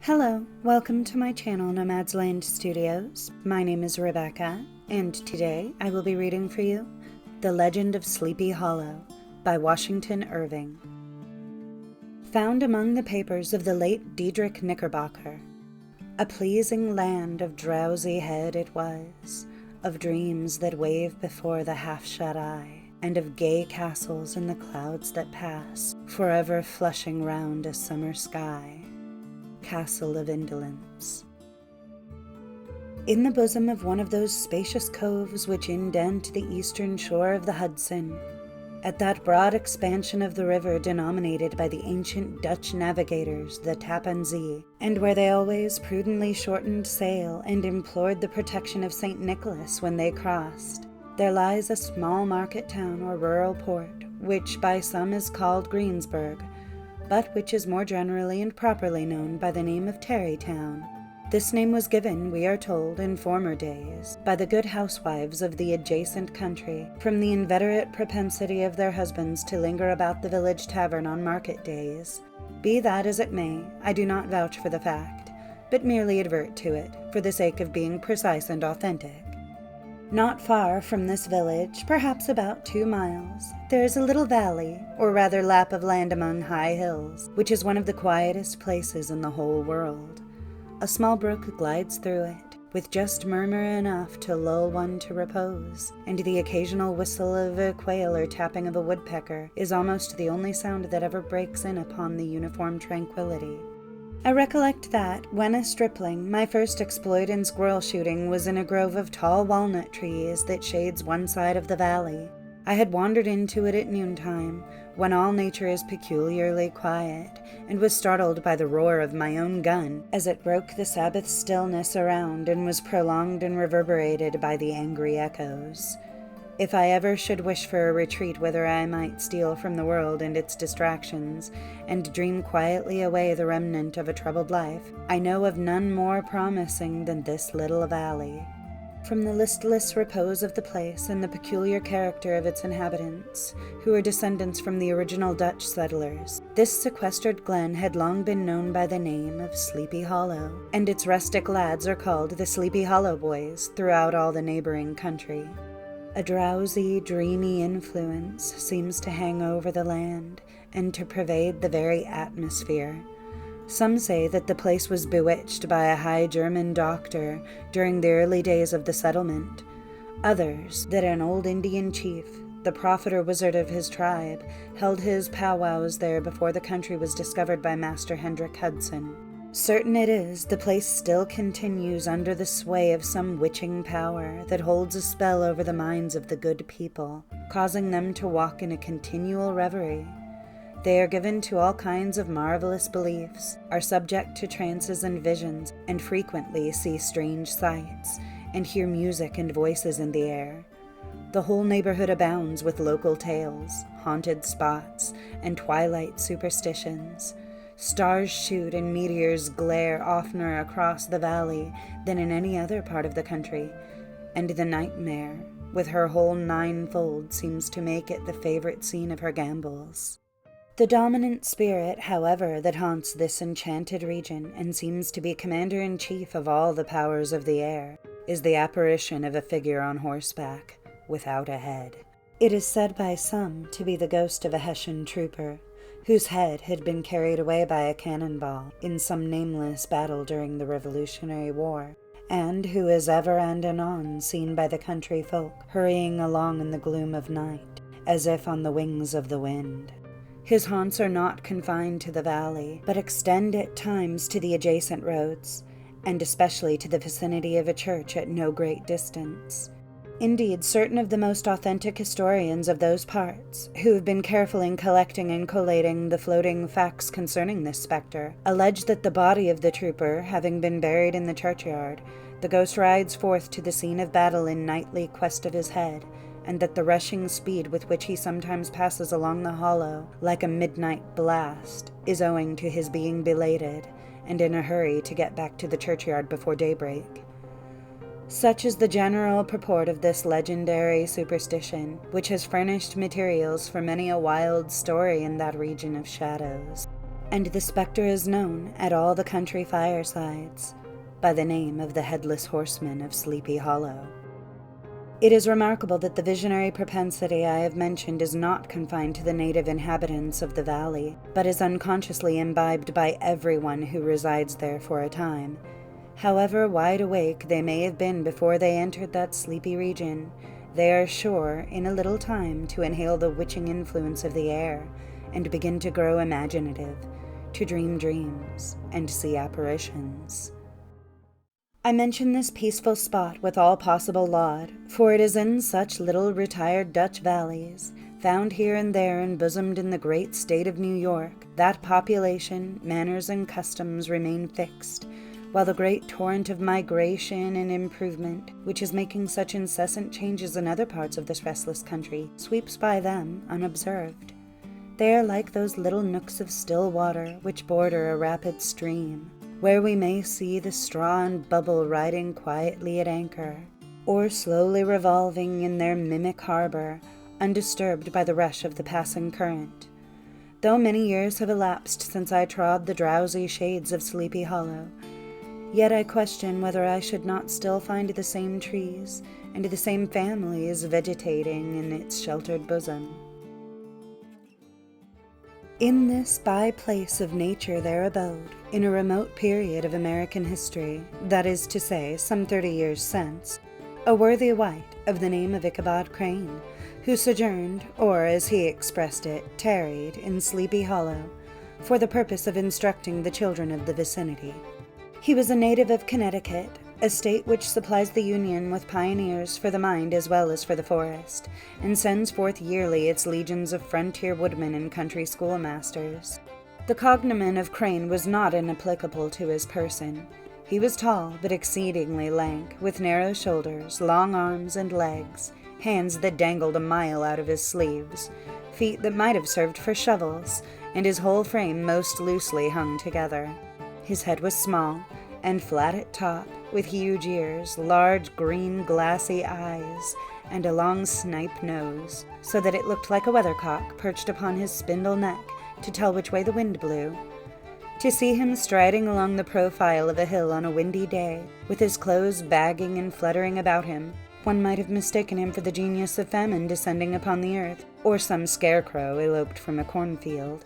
Hello, welcome to my channel Nomad's Land Studios. My name is Rebecca, and today I will be reading for you The Legend of Sleepy Hollow by Washington Irving. Found among the papers of the late Diedrich Knickerbocker, a pleasing land of drowsy head it was, of dreams that wave before the half-shut eye, and of gay castles in the clouds that pass, forever flushing round a summer sky. Castle of Indolence. In the bosom of one of those spacious coves which indent the eastern shore of the Hudson, at that broad expansion of the river denominated by the ancient Dutch navigators the Tappan Zee, and where they always prudently shortened sail and implored the protection of St. Nicholas when they crossed, there lies a small market town or rural port, which by some is called Greensburg, but which is more generally and properly known by the name of Tarrytown. This name was given, we are told, in former days, by the good housewives of the adjacent country, from the inveterate propensity of their husbands to linger about the village tavern on market days. Be that as it may, I do not vouch for the fact, but merely advert to it, for the sake of being precise and authentic. Not far from this village, perhaps about 2 miles, there is a little valley, or rather lap of land among high hills, which is one of the quietest places in the whole world. A small brook glides through it, with just murmur enough to lull one to repose, and the occasional whistle of a quail or tapping of a woodpecker is almost the only sound that ever breaks in upon the uniform tranquillity. I recollect that, when a stripling, my first exploit in squirrel shooting was in a grove of tall walnut trees that shades one side of the valley. I had wandered into it at noontime, when all nature is peculiarly quiet, and was startled by the roar of my own gun, as it broke the Sabbath stillness around and was prolonged and reverberated by the angry echoes. If I ever should wish for a retreat whither I might steal from the world and its distractions, and dream quietly away the remnant of a troubled life, I know of none more promising than this little valley. From the listless repose of the place and the peculiar character of its inhabitants, who are descendants from the original Dutch settlers, this sequestered glen had long been known by the name of Sleepy Hollow, and its rustic lads are called the Sleepy Hollow Boys throughout all the neighboring country. A drowsy, dreamy influence seems to hang over the land and to pervade the very atmosphere. Some say that the place was bewitched by a high German doctor during the early days of the settlement. Others, that an old Indian chief, the prophet or wizard of his tribe, held his powwows there before the country was discovered by Master Hendrik Hudson. Certain it is, the place still continues under the sway of some witching power that holds a spell over the minds of the good people, causing them to walk in a continual reverie. They are given to all kinds of marvelous beliefs, are subject to trances and visions, and frequently see strange sights, and hear music and voices in the air. The whole neighborhood abounds with local tales, haunted spots, and twilight superstitions. Stars shoot and meteors glare oftener across the valley than in any other part of the country, and the nightmare, with her whole ninefold, seems to make it the favorite scene of her gambols. The dominant spirit, however, that haunts this enchanted region and seems to be commander-in-chief of all the powers of the air, is the apparition of a figure on horseback, without a head. It is said by some to be the ghost of a Hessian trooper, whose head had been carried away by a cannonball in some nameless battle during the Revolutionary War, and who is ever and anon seen by the country folk hurrying along in the gloom of night, as if on the wings of the wind. His haunts are not confined to the valley, but extend at times to the adjacent roads, and especially to the vicinity of a church at no great distance. Indeed, certain of the most authentic historians of those parts, who have been careful in collecting and collating the floating facts concerning this spectre, allege that the body of the trooper, having been buried in the churchyard, the ghost rides forth to the scene of battle in nightly quest of his head, and that the rushing speed with which he sometimes passes along the hollow, like a midnight blast, is owing to his being belated, and in a hurry to get back to the churchyard before daybreak. Such is the general purport of this legendary superstition, which has furnished materials for many a wild story in that region of shadows. and the spectre is known at all the country firesides by the name of the Headless Horseman of Sleepy Hollow. It is remarkable that the visionary propensity I have mentioned is not confined to the native inhabitants of the valley, but is unconsciously imbibed by everyone who resides there for a time. However wide awake they may have been before they entered that sleepy region, they are sure, in a little time, to inhale the witching influence of the air, and begin to grow imaginative, to dream dreams, and see apparitions. I mention this peaceful spot with all possible laud, for it is in such little retired Dutch valleys, found here and there embosomed in the great state of New York, that population, manners, and customs remain fixed, while the great torrent of migration and improvement, which is making such incessant changes in other parts of this restless country, sweeps by them unobserved. They are like those little nooks of still water which border a rapid stream, where we may see the straw and bubble riding quietly at anchor, or slowly revolving in their mimic harbor, undisturbed by the rush of the passing current. Though many years have elapsed since I trod the drowsy shades of Sleepy Hollow, yet I question whether I should not still find the same trees and the same families vegetating in its sheltered bosom. In this by-place of nature there abode, in a remote period of American history, that is to say, some 30 years since, a worthy wight of the name of Ichabod Crane, who sojourned, or as he expressed it, tarried, in Sleepy Hollow, for the purpose of instructing the children of the vicinity. He was a native of Connecticut, a state which supplies the Union with pioneers for the mind as well as for the forest, and sends forth yearly its legions of frontier woodmen and country schoolmasters. The cognomen of Crane was not inapplicable to his person. He was tall, but exceedingly lank, with narrow shoulders, long arms and legs, hands that dangled a mile out of his sleeves, feet that might have served for shovels, and his whole frame most loosely hung together. His head was small, and flat at top, with huge ears, large green glassy eyes, and a long snipe nose, so that it looked like a weathercock perched upon his spindle neck to tell which way the wind blew. To see him striding along the profile of a hill on a windy day, with his clothes bagging and fluttering about him, one might have mistaken him for the genius of famine descending upon the earth, or some scarecrow eloped from a cornfield.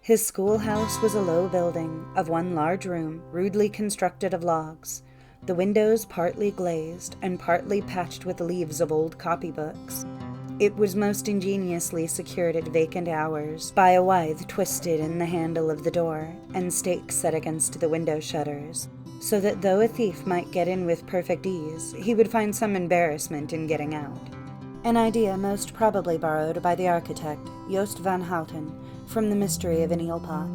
His schoolhouse was a low building, of one large room, rudely constructed of logs, the windows partly glazed and partly patched with leaves of old copybooks. It was most ingeniously secured at vacant hours by a withe twisted in the handle of the door, and stakes set against the window shutters, so that though a thief might get in with perfect ease, he would find some embarrassment in getting out. An idea most probably borrowed by the architect, Joost van Houten, from the mystery of an eel pot.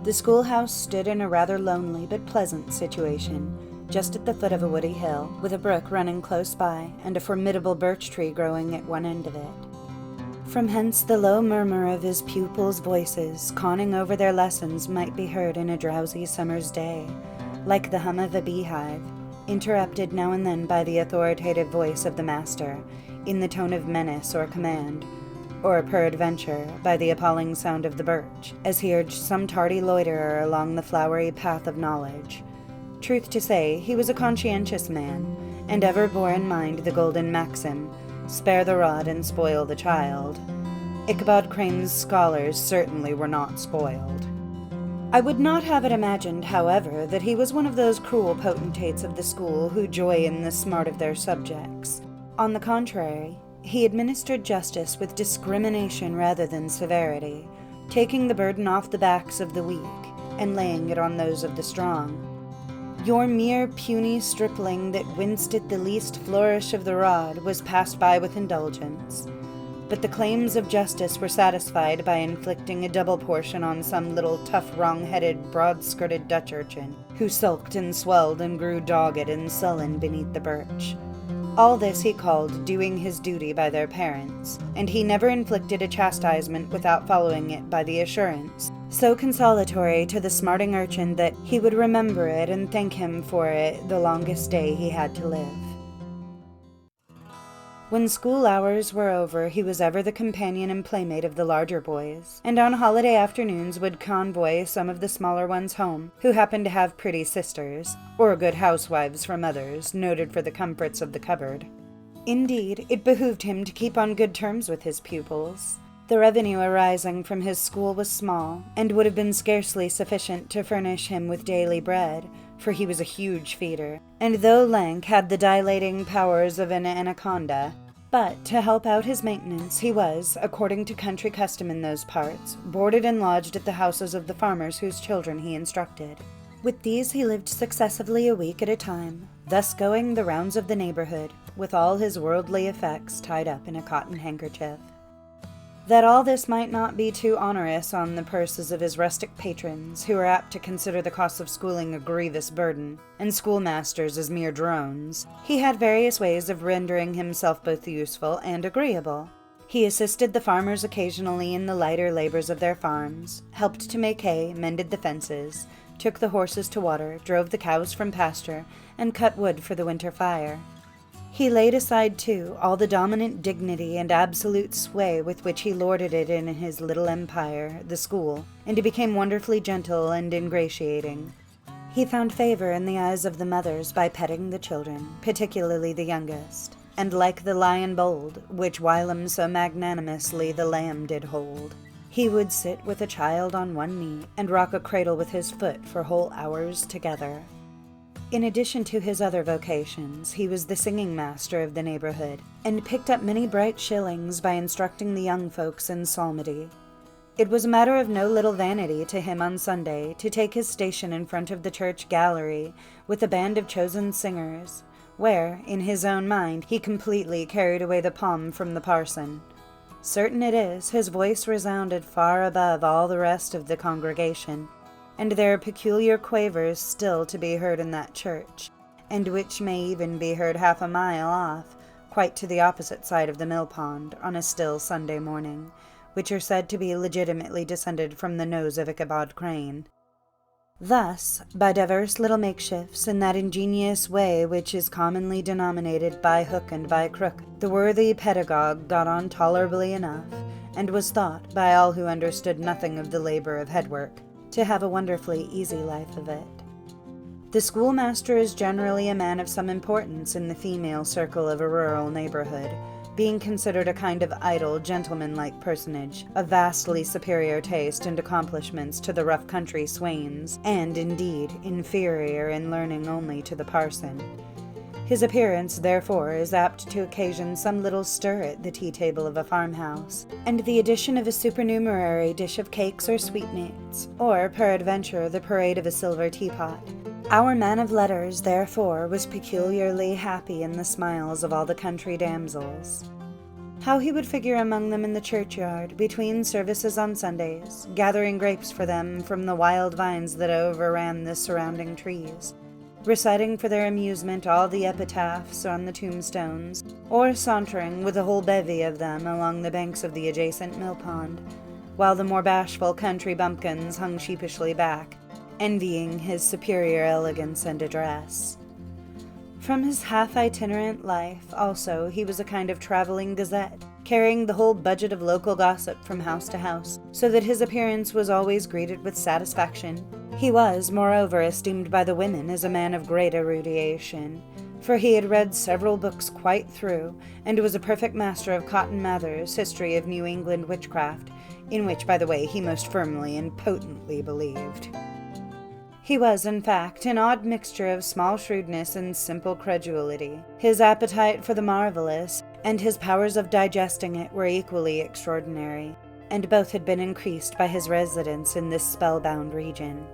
The schoolhouse stood in a rather lonely but pleasant situation, just at the foot of a woody hill, with a brook running close by, and a formidable birch tree growing at one end of it. From hence the low murmur of his pupils' voices, conning over their lessons, might be heard in a drowsy summer's day, like the hum of a beehive, interrupted now and then by the authoritative voice of the master, in the tone of menace or command, or peradventure by the appalling sound of the birch, as he urged some tardy loiterer along the flowery path of knowledge. Truth to say, he was a conscientious man, and ever bore in mind the golden maxim, spare the rod and spoil the child. Ichabod Crane's scholars certainly were not spoiled. I would not have it imagined, however, that he was one of those cruel potentates of the school who joy in the smart of their subjects. On the contrary, he administered justice with discrimination rather than severity, taking the burden off the backs of the weak and laying it on those of the strong. Your mere puny stripling that winced at the least flourish of the rod was passed by with indulgence, but the claims of justice were satisfied by inflicting a double portion on some little tough, wrong-headed, broad-skirted Dutch urchin, who sulked and swelled and grew dogged and sullen beneath the birch. All this he called doing his duty by their parents, and he never inflicted a chastisement without following it by the assurance, so consolatory to the smarting urchin, that he would remember it and thank him for it the longest day he had to live. When school hours were over, he was ever the companion and playmate of the larger boys, and on holiday afternoons would convoy some of the smaller ones home, who happened to have pretty sisters, or good housewives for mothers, noted for the comforts of the cupboard. Indeed, it behooved him to keep on good terms with his pupils. The revenue arising from his school was small, and would have been scarcely sufficient to furnish him with daily bread, for he was a huge feeder, and though lank had the dilating powers of an anaconda, but to help out his maintenance he was, according to country custom in those parts, boarded and lodged at the houses of the farmers whose children he instructed. With these he lived successively a week at a time, thus going the rounds of the neighborhood, with all his worldly effects tied up in a cotton handkerchief. That all this might not be too onerous on the purses of his rustic patrons, who were apt to consider the cost of schooling a grievous burden, and schoolmasters as mere drones, he had various ways of rendering himself both useful and agreeable. He assisted the farmers occasionally in the lighter labors of their farms, helped to make hay, mended the fences, took the horses to water, drove the cows from pasture, and cut wood for the winter fire. He laid aside, too, all the dominant dignity and absolute sway with which he lorded it in his little empire, the school, and he became wonderfully gentle and ingratiating. He found favor in the eyes of the mothers by petting the children, particularly the youngest, and like the lion bold, which whilom so magnanimously the lamb did hold, he would sit with a child on one knee and rock a cradle with his foot for whole hours together. In addition to his other vocations, he was the singing master of the neighborhood, and picked up many bright shillings by instructing the young folks in psalmody. It was a matter of no little vanity to him on Sunday to take his station in front of the church gallery with a band of chosen singers, where, in his own mind, he completely carried away the palm from the parson. Certain it is, his voice resounded far above all the rest of the congregation, and there are peculiar quavers still to be heard in that church, and which may even be heard half a mile off, quite to the opposite side of the mill pond, on a still Sunday morning, which are said to be legitimately descended from the nose of Ichabod Crane. Thus, by divers little makeshifts, in that ingenious way which is commonly denominated by hook and by crook, the worthy pedagogue got on tolerably enough, and was thought, by all who understood nothing of the labor of headwork, to have a wonderfully easy life of it. The schoolmaster is generally a man of some importance in the female circle of a rural neighborhood, being considered a kind of idle, gentleman-like personage, of vastly superior taste and accomplishments to the rough country swains, and, indeed, inferior in learning only to the parson. His appearance, therefore, is apt to occasion some little stir at the tea-table of a farmhouse, and the addition of a supernumerary dish of cakes or sweetmeats, or, peradventure, the parade of a silver teapot. Our man of letters, therefore, was peculiarly happy in the smiles of all the country damsels. How he would figure among them in the churchyard, between services on Sundays, gathering grapes for them from the wild vines that overran the surrounding trees, reciting for their amusement all the epitaphs on the tombstones, or sauntering with a whole bevy of them along the banks of the adjacent mill pond, while the more bashful country bumpkins hung sheepishly back, envying his superior elegance and address. From his half-itinerant life, also, he was a kind of traveling gazette, carrying the whole budget of local gossip from house to house, so that his appearance was always greeted with satisfaction. He was, moreover, esteemed by the women as a man of great erudition, for he had read several books quite through, and was a perfect master of Cotton Mather's History of New England Witchcraft, in which, by the way, he most firmly and potently believed. He was, in fact, an odd mixture of small shrewdness and simple credulity. His appetite for the marvelous and his powers of digesting it were equally extraordinary, and both had been increased by his residence in this spellbound region.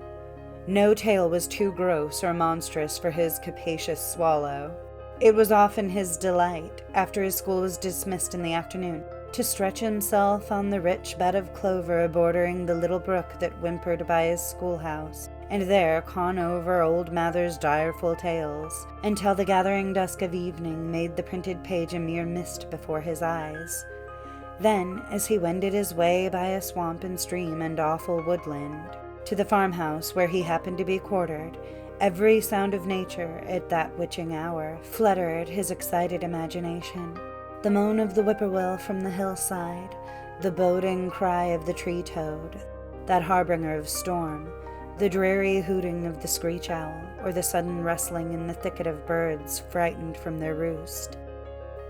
No tale was too gross or monstrous for his capacious swallow. It was often his delight, after his school was dismissed in the afternoon, to stretch himself on the rich bed of clover bordering the little brook that whimpered by his schoolhouse, and there con over old Mather's direful tales, until the gathering dusk of evening made the printed page a mere mist before his eyes. Then, as he wended his way by a swamp and stream and awful woodland, to the farmhouse where he happened to be quartered, every sound of nature, at that witching hour, fluttered his excited imagination. the moan of the whippoorwill from the hillside, the boding cry of the tree toad, that harbinger of storm, the dreary hooting of the screech owl, or the sudden rustling in the thicket of birds frightened from their roost.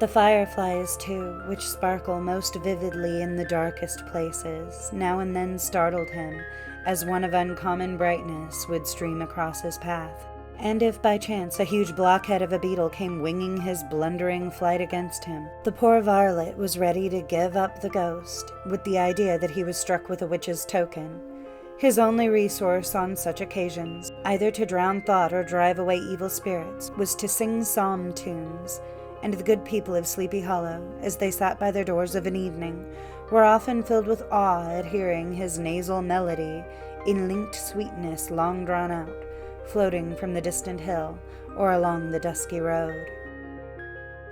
The fireflies, too, which sparkle most vividly in the darkest places, now and then startled him, as one of uncommon brightness would stream across his path. And if by chance a huge blockhead of a beetle came winging his blundering flight against him, the poor varlet was ready to give up the ghost, with the idea that he was struck with a witch's token. His only resource on such occasions, either to drown thought or drive away evil spirits, was to sing psalm tunes, and the good people of Sleepy Hollow, as they sat by their doors of an evening, were often filled with awe at hearing his nasal melody, in linked sweetness long drawn out, floating from the distant hill or along the dusky road.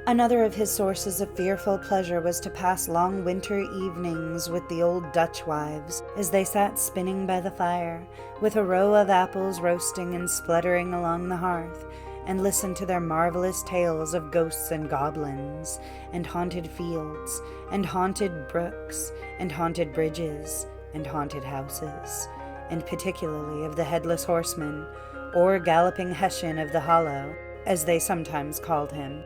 Another of his sources of fearful pleasure was to pass long winter evenings with the old Dutch wives, as they sat spinning by the fire, with a row of apples roasting and spluttering along the hearth, and listen to their marvelous tales of ghosts and goblins, and haunted fields, and haunted brooks, and haunted bridges, and haunted houses, and particularly of the headless horseman, or galloping Hessian of the Hollow, as they sometimes called him.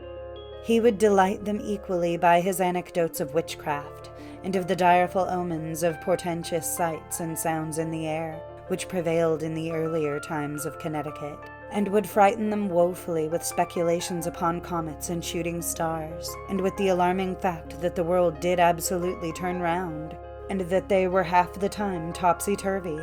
He would delight them equally by his anecdotes of witchcraft, and of the direful omens of portentous sights and sounds in the air, which prevailed in the earlier times of Connecticut, and would frighten them woefully with speculations upon comets and shooting stars, and with the alarming fact that the world did absolutely turn round, and that they were half the time topsy-turvy.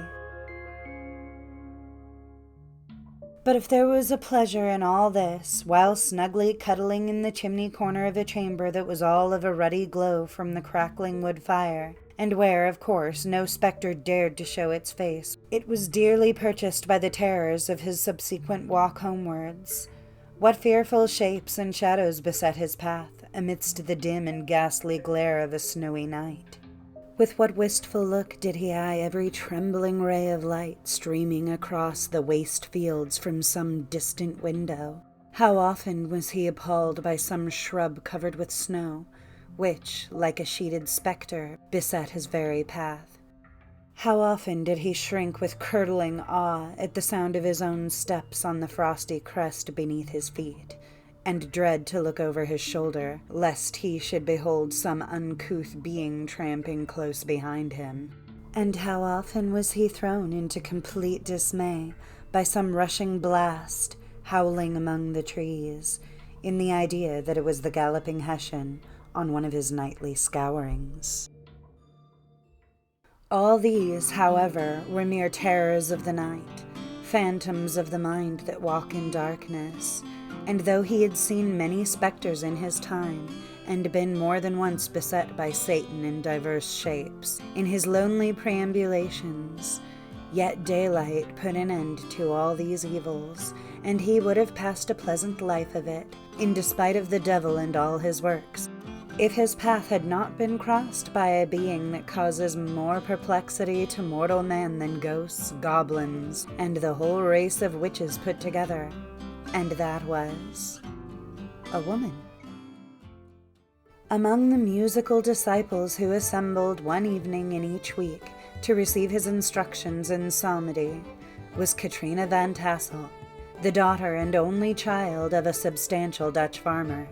But if there was a pleasure in all this, while snugly cuddling in the chimney corner of a chamber that was all of a ruddy glow from the crackling wood fire, and where, of course, no spectre dared to show its face, it was dearly purchased by the terrors of his subsequent walk homewards. What fearful shapes and shadows beset his path, amidst the dim and ghastly glare of a snowy night! With what wistful look did he eye every trembling ray of light streaming across the waste fields from some distant window! How often was he appalled by some shrub covered with snow, which, like a sheeted spectre, beset his very path! How often did he shrink with curdling awe at the sound of his own steps on the frosty crust beneath his feet, and dread to look over his shoulder, lest he should behold some uncouth being tramping close behind him. And how often was he thrown into complete dismay by some rushing blast howling among the trees, in the idea that it was the galloping Hessian on one of his nightly scourings. All these, however, were mere terrors of the night, phantoms of the mind that walk in darkness, and though he had seen many spectres in his time, and been more than once beset by Satan in diverse shapes, in his lonely perambulations, yet daylight put an end to all these evils, and he would have passed a pleasant life of it, in despite of the devil and all his works, if his path had not been crossed by a being that causes more perplexity to mortal man than ghosts, goblins, and the whole race of witches put together. And that was a woman. Among the musical disciples who assembled one evening in each week to receive his instructions in psalmody was Katrina Van Tassel, the daughter and only child of a substantial Dutch farmer.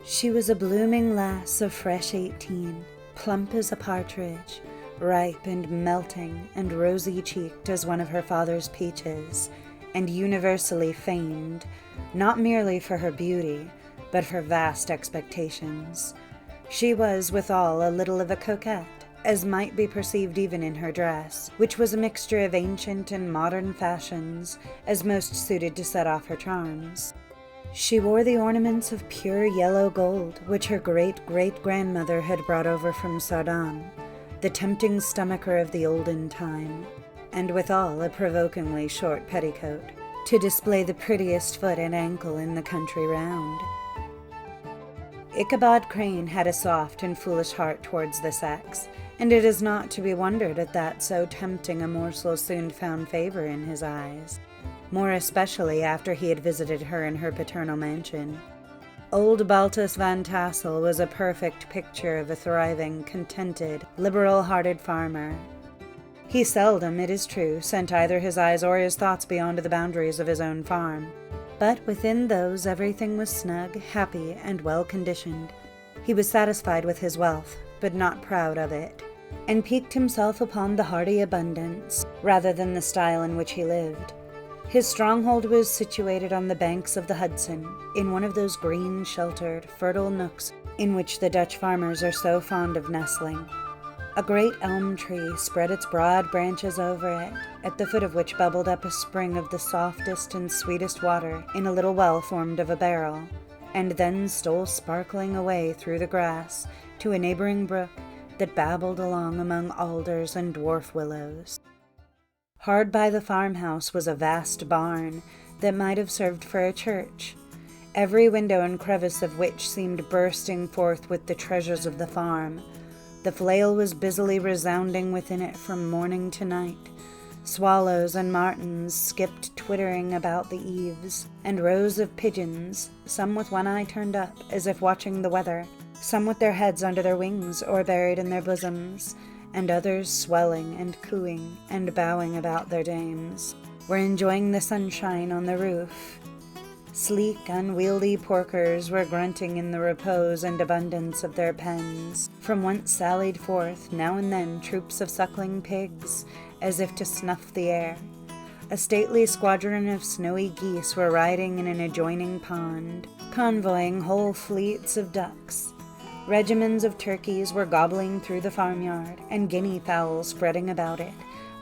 She was a blooming lass of fresh 18, plump as a partridge, ripe and melting and rosy-cheeked as one of her father's peaches, and universally famed, not merely for her beauty, but for vast expectations. She was, withal, a little of a coquette, as might be perceived even in her dress, which was a mixture of ancient and modern fashions, as most suited to set off her charms. She wore the ornaments of pure yellow gold, which her great-great-grandmother had brought over from Sardin, the tempting stomacher of the olden time, and withal a provokingly short petticoat, to display the prettiest foot and ankle in the country round. Ichabod Crane had a soft and foolish heart towards the sex, and it is not to be wondered at that so tempting a morsel soon found favor in his eyes, more especially after he had visited her in her paternal mansion. Old Baltus Van Tassel was a perfect picture of a thriving, contented, liberal-hearted farmer. He seldom, it is true, sent either his eyes or his thoughts beyond the boundaries of his own farm. But within those everything was snug, happy, and well-conditioned. He was satisfied with his wealth, but not proud of it, and piqued himself upon the hearty abundance, rather than the style in which he lived. His stronghold was situated on the banks of the Hudson, in one of those green, sheltered, fertile nooks in which the Dutch farmers are so fond of nestling. A great elm tree spread its broad branches over it, at the foot of which bubbled up a spring of the softest and sweetest water in a little well formed of a barrel, and then stole sparkling away through the grass to a neighboring brook that babbled along among alders and dwarf willows. Hard by the farmhouse was a vast barn that might have served for a church, every window and crevice of which seemed bursting forth with the treasures of the farm. The flail was busily resounding within it from morning to night. Swallows and martins skipped twittering about the eaves, and rows of pigeons, some with one eye turned up as if watching the weather, some with their heads under their wings or buried in their bosoms, and others swelling and cooing and bowing about their dames, were enjoying the sunshine on the roof. Sleek, unwieldy porkers were grunting in the repose and abundance of their pens, from whence sallied forth now and then troops of suckling pigs, as if to snuff the air. A stately squadron of snowy geese were riding in an adjoining pond, convoying whole fleets of ducks. Regiments of turkeys were gobbling through the farmyard, and guinea fowls spreading about it,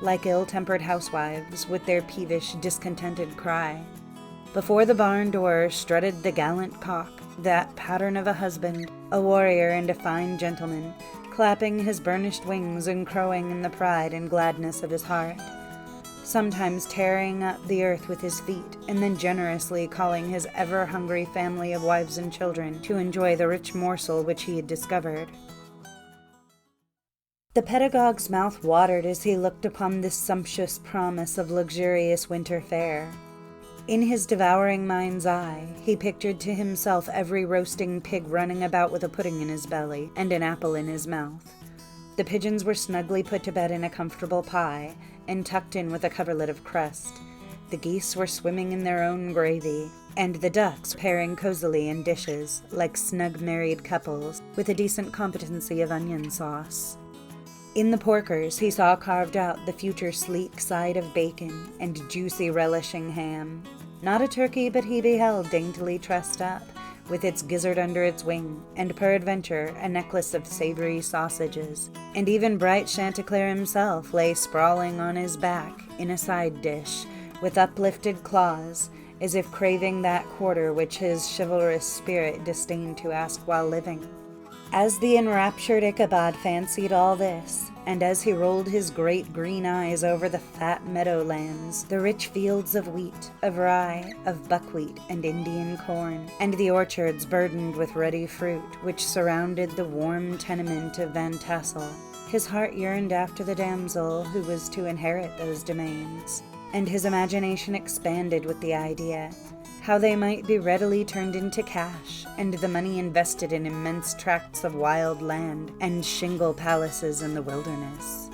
like ill-tempered housewives, with their peevish, discontented cry. Before the barn door strutted the gallant cock, that pattern of a husband, a warrior and a fine gentleman, clapping his burnished wings and crowing in the pride and gladness of his heart, sometimes tearing up the earth with his feet, and then generously calling his ever-hungry family of wives and children to enjoy the rich morsel which he had discovered. The pedagogue's mouth watered as he looked upon this sumptuous promise of luxurious winter fare. In his devouring mind's eye, he pictured to himself every roasting pig running about with a pudding in his belly and an apple in his mouth. The pigeons were snugly put to bed in a comfortable pie, and tucked in with a coverlet of crust. The geese were swimming in their own gravy, and the ducks pairing cozily in dishes, like snug married couples, with a decent competency of onion sauce. In the porkers he saw carved out the future sleek side of bacon and juicy relishing ham. Not a turkey but he beheld daintily trussed up, with its gizzard under its wing, and peradventure a necklace of savory sausages, and even bright Chanticleer himself lay sprawling on his back in a side dish, with uplifted claws, as if craving that quarter which his chivalrous spirit disdained to ask while living. As the enraptured Ichabod fancied all this, and as he rolled his great green eyes over the fat meadowlands, the rich fields of wheat, of rye, of buckwheat and Indian corn, and the orchards burdened with ruddy fruit which surrounded the warm tenement of Van Tassel, his heart yearned after the damsel who was to inherit those domains, and his imagination expanded with the idea how they might be readily turned into cash, and the money invested in immense tracts of wild land and shingle palaces in the wilderness.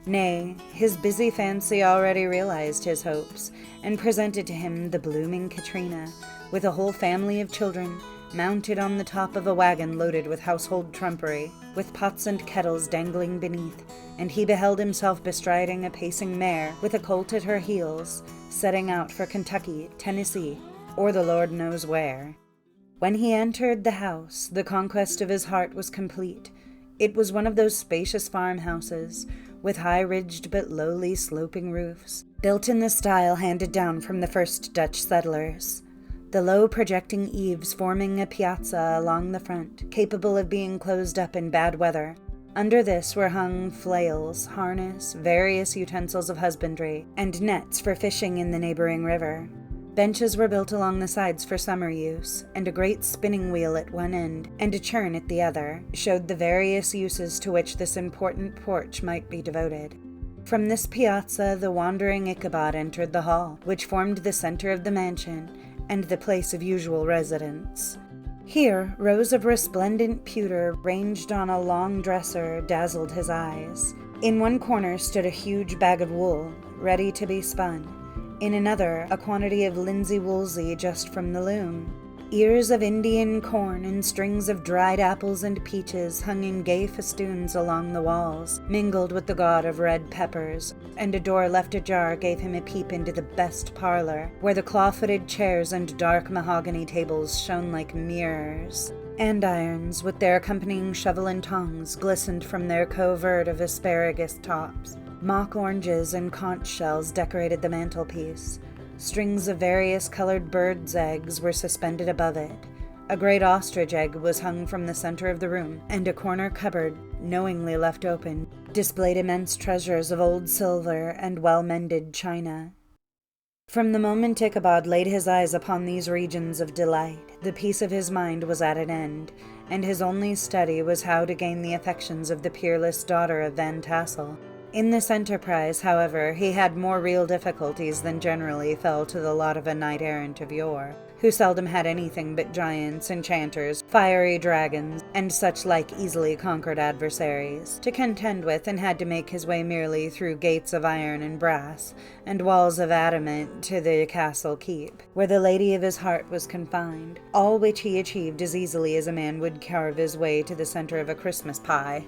Nay, his busy fancy already realized his hopes, and presented to him the blooming Katrina, with a whole family of children, mounted on the top of a wagon loaded with household trumpery, with pots and kettles dangling beneath, and he beheld himself bestriding a pacing mare with a colt at her heels, setting out for Kentucky, Tennessee, or the Lord knows where. When he entered the house, the conquest of his heart was complete. It was one of those spacious farmhouses, with high-ridged but lowly sloping roofs, built in the style handed down from the first Dutch settlers. The low projecting eaves forming a piazza along the front, capable of being closed up in bad weather. Under this were hung flails, harness, various utensils of husbandry, and nets for fishing in the neighboring river. Benches were built along the sides for summer use, and a great spinning wheel at one end, and a churn at the other, showed the various uses to which this important porch might be devoted. From this piazza the wandering Ichabod entered the hall, which formed the center of the mansion, and the place of usual residence. Here, rows of resplendent pewter ranged on a long dresser dazzled his eyes. In one corner stood a huge bag of wool, ready to be spun. In another, a quantity of linsey-woolsey just from the loom. Ears of Indian corn and strings of dried apples and peaches hung in gay festoons along the walls, mingled with the god of red peppers, and a door left ajar gave him a peep into the best parlor, where the claw-footed chairs and dark mahogany tables shone like mirrors. Andirons, with their accompanying shovel and tongs, glistened from their covert of asparagus tops. Mock oranges and conch shells decorated the mantelpiece. Strings of various colored birds' eggs were suspended above it. A great ostrich egg was hung from the center of the room, and a corner cupboard, knowingly left open, displayed immense treasures of old silver and well-mended china. From the moment Ichabod laid his eyes upon these regions of delight, the peace of his mind was at an end, and his only study was how to gain the affections of the peerless daughter of Van Tassel. In this enterprise, however, he had more real difficulties than generally fell to the lot of a knight-errant of yore, who seldom had anything but giants, enchanters, fiery dragons, and such like easily conquered adversaries, to contend with, and had to make his way merely through gates of iron and brass, and walls of adamant to the castle keep, where the lady of his heart was confined, all which he achieved as easily as a man would carve his way to the center of a Christmas pie.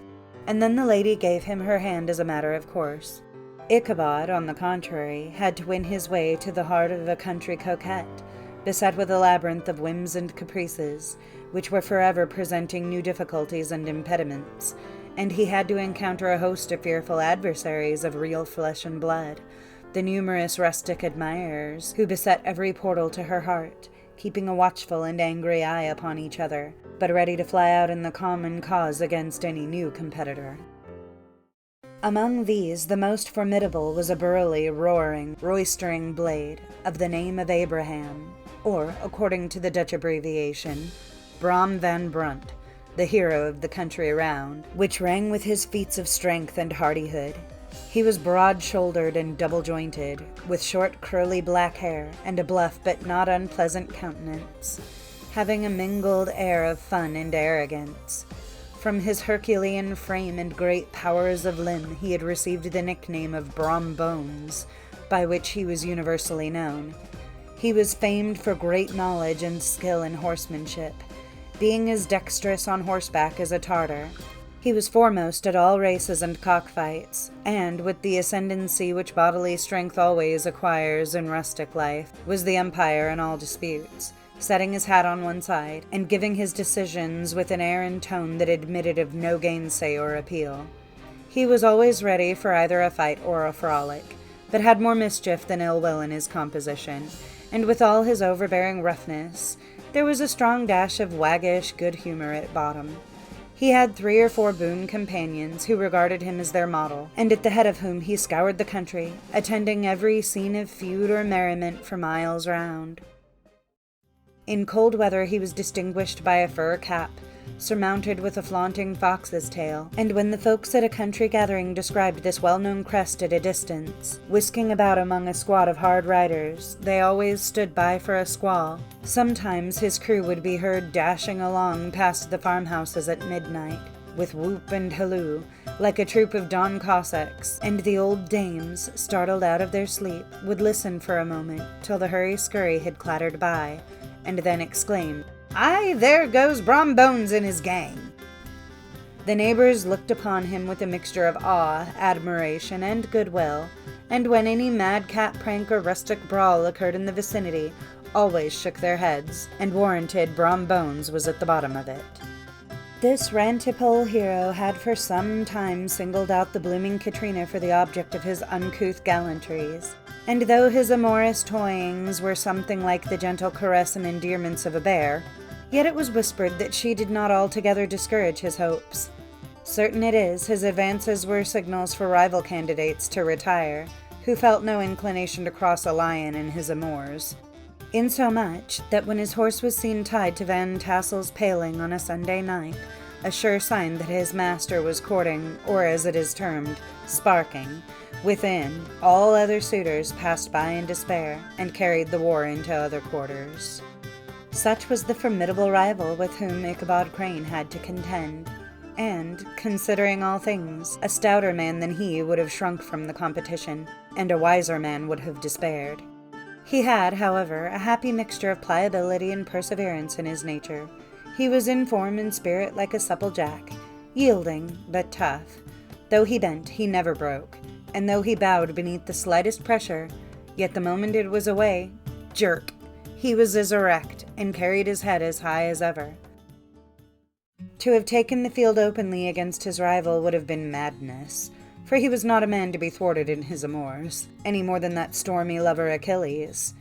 And then the lady gave him her hand as a matter of course. Ichabod, on the contrary, had to win his way to the heart of a country coquette, beset with a labyrinth of whims and caprices, which were forever presenting new difficulties and impediments, and he had to encounter a host of fearful adversaries of real flesh and blood, the numerous rustic admirers, who beset every portal to her heart, keeping a watchful and angry eye upon each other, but ready to fly out in the common cause against any new competitor. Among these, the most formidable was a burly, roaring, roistering blade of the name of Abraham, or, according to the Dutch abbreviation, Brom van Brunt, the hero of the country around, which rang with his feats of strength and hardihood. He was broad-shouldered and double-jointed, with short curly black hair and a bluff but not unpleasant countenance, having a mingled air of fun and arrogance. From his Herculean frame and great powers of limb he had received the nickname of Brom Bones, by which he was universally known. He was famed for great knowledge and skill in horsemanship, being as dexterous on horseback as a Tartar. He was foremost at all races and cockfights, and, with the ascendancy which bodily strength always acquires in rustic life, was the umpire in all disputes, setting his hat on one side, and giving his decisions with an air and tone that admitted of no gainsay or appeal. He was always ready for either a fight or a frolic, but had more mischief than ill will in his composition, and with all his overbearing roughness, there was a strong dash of waggish good humor at bottom. He had 3 or 4 boon companions who regarded him as their model, and at the head of whom he scoured the country, attending every scene of feud or merriment for miles round. In cold weather he was distinguished by a fur cap, surmounted with a flaunting fox's tail, and when the folks at a country gathering described this well-known crest at a distance, whisking about among a squad of hard riders, they always stood by for a squall. Sometimes his crew would be heard dashing along past the farmhouses at midnight, with whoop and halloo, like a troop of Don Cossacks, and the old dames, startled out of their sleep, would listen for a moment till the hurry-scurry had clattered by, and then exclaimed, "Aye, there goes Brom Bones and his gang!" The neighbors looked upon him with a mixture of awe, admiration, and goodwill, and when any madcap prank or rustic brawl occurred in the vicinity, always shook their heads, and warranted Brom Bones was at the bottom of it. This rantipole hero had for some time singled out the blooming Katrina for the object of his uncouth gallantries, and though his amorous toyings were something like the gentle caress and endearments of a bear, yet it was whispered that she did not altogether discourage his hopes. Certain it is, his advances were signals for rival candidates to retire, who felt no inclination to cross a lion in his amours, insomuch that when his horse was seen tied to Van Tassel's paling on a Sunday night, a sure sign that his master was courting, or as it is termed, sparking, within, all other suitors passed by in despair, and carried the war into other quarters. Such was the formidable rival with whom Ichabod Crane had to contend, and, considering all things, a stouter man than he would have shrunk from the competition, and a wiser man would have despaired. He had, however, a happy mixture of pliability and perseverance in his nature. He was in form and spirit like a supple jack, yielding, but tough. Though he bent, he never broke, and though he bowed beneath the slightest pressure, yet the moment it was away, jerk, he was as erect, and carried his head as high as ever. To have taken the field openly against his rival would have been madness, for he was not a man to be thwarted in his amours, any more than that stormy lover Achilles.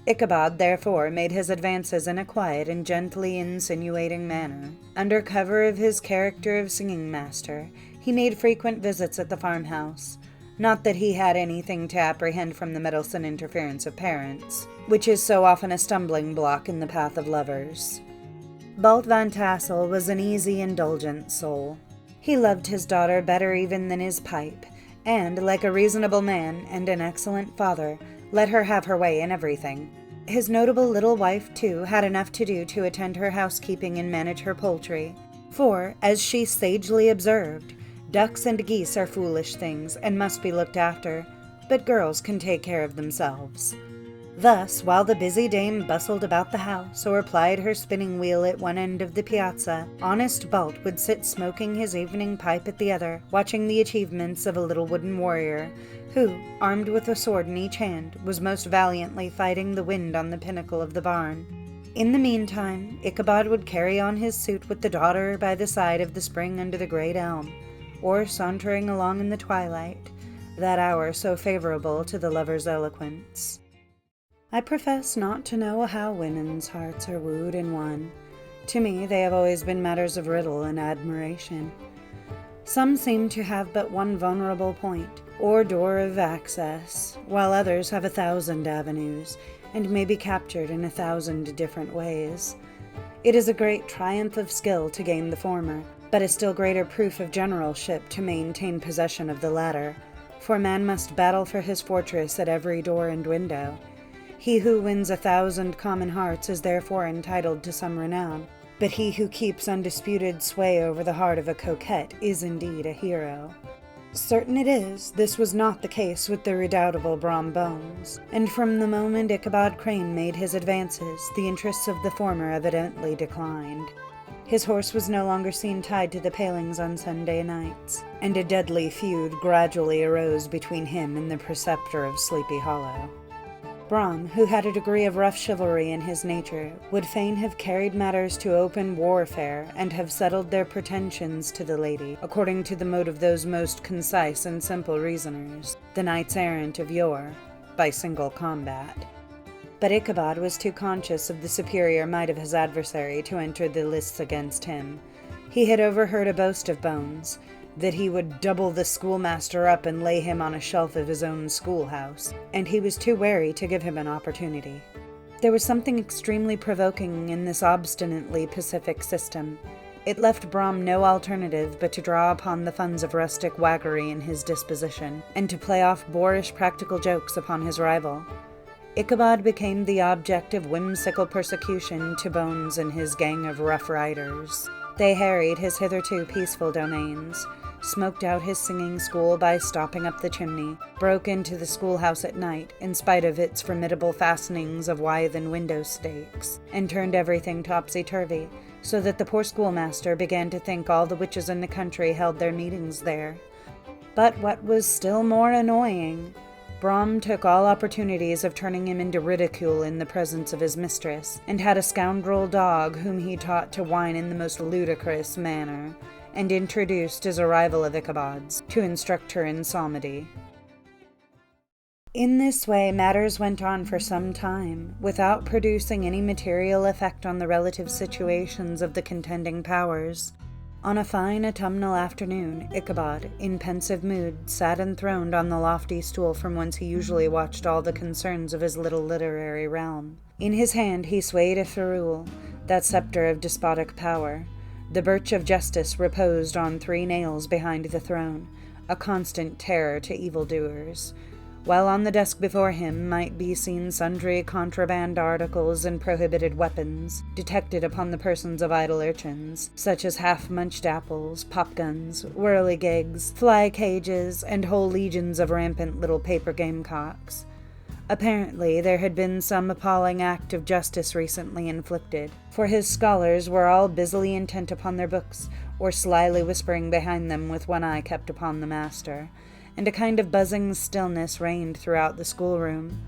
Ichabod, therefore, made his advances in a quiet and gently insinuating manner. Under cover of his character of singing master, he made frequent visits at the farmhouse. Not that he had anything to apprehend from the meddlesome interference of parents, which is so often a stumbling block in the path of lovers. Balt Van Tassel was an easy, indulgent soul. He loved his daughter better even than his pipe, and, like a reasonable man and an excellent father, let her have her way in everything. His notable little wife, too, had enough to do to attend her housekeeping and manage her poultry, for, as she sagely observed, ducks and geese are foolish things and must be looked after, but girls can take care of themselves. Thus, while the busy dame bustled about the house or plied her spinning wheel at one end of the piazza, honest Balt would sit smoking his evening pipe at the other, watching the achievements of a little wooden warrior, who, armed with a sword in each hand, was most valiantly fighting the wind on the pinnacle of the barn. In the meantime, Ichabod would carry on his suit with the daughter by the side of the spring under the great elm, or sauntering along in the twilight, that hour so favorable to the lover's eloquence. I profess not to know how women's hearts are wooed and won. To me they have always been matters of riddle and admiration. Some seem to have but one vulnerable point, or door of access, while others have 1,000 avenues, and may be captured in 1,000 different ways. It is a great triumph of skill to gain the former, but a still greater proof of generalship to maintain possession of the latter, for man must battle for his fortress at every door and window. He who wins 1,000 common hearts is therefore entitled to some renown, but he who keeps undisputed sway over the heart of a coquette is indeed a hero. Certain it is, this was not the case with the redoubtable Brom Bones, and from the moment Ichabod Crane made his advances, the interests of the former evidently declined. His horse was no longer seen tied to the palings on Sunday nights, and a deadly feud gradually arose between him and the preceptor of Sleepy Hollow. Brom, who had a degree of rough chivalry in his nature, would fain have carried matters to open warfare and have settled their pretensions to the lady, according to the mode of those most concise and simple reasoners, the knights-errant of yore, by single combat. But Ichabod was too conscious of the superior might of his adversary to enter the lists against him. He had overheard a boast of Bones, that he would double the schoolmaster up and lay him on a shelf of his own schoolhouse, and he was too wary to give him an opportunity. There was something extremely provoking in this obstinately pacific system. It left Brom no alternative but to draw upon the funds of rustic waggery in his disposition, and to play off boorish practical jokes upon his rival. Ichabod became the object of whimsical persecution to Bones and his gang of rough riders. They harried his hitherto peaceful domains, smoked out his singing school by stopping up the chimney, broke into the schoolhouse at night, in spite of its formidable fastenings of withen window stakes, and turned everything topsy-turvy, so that the poor schoolmaster began to think all the witches in the country held their meetings there. But what was still more annoying, Brom took all opportunities of turning him into ridicule in the presence of his mistress, and had a scoundrel dog whom he taught to whine in the most ludicrous manner, and introduced as a rival of Ichabod's, to instruct her in psalmody. In this way matters went on for some time, without producing any material effect on the relative situations of the contending powers. On a fine autumnal afternoon, Ichabod, in pensive mood, sat enthroned on the lofty stool from whence he usually watched all the concerns of his little literary realm. In his hand he swayed a ferule, that scepter of despotic power. The birch of justice reposed on 3 nails behind the throne, a constant terror to evildoers. while on the desk before him might be seen sundry contraband articles and prohibited weapons, detected upon the persons of idle urchins, such as half-munched apples, pop-guns, whirligigs, fly-cages, and whole legions of rampant little paper gamecocks. Apparently, there had been some appalling act of justice recently inflicted, for his scholars were all busily intent upon their books, or slyly whispering behind them with one eye kept upon the master, and a kind of buzzing stillness reigned throughout the schoolroom.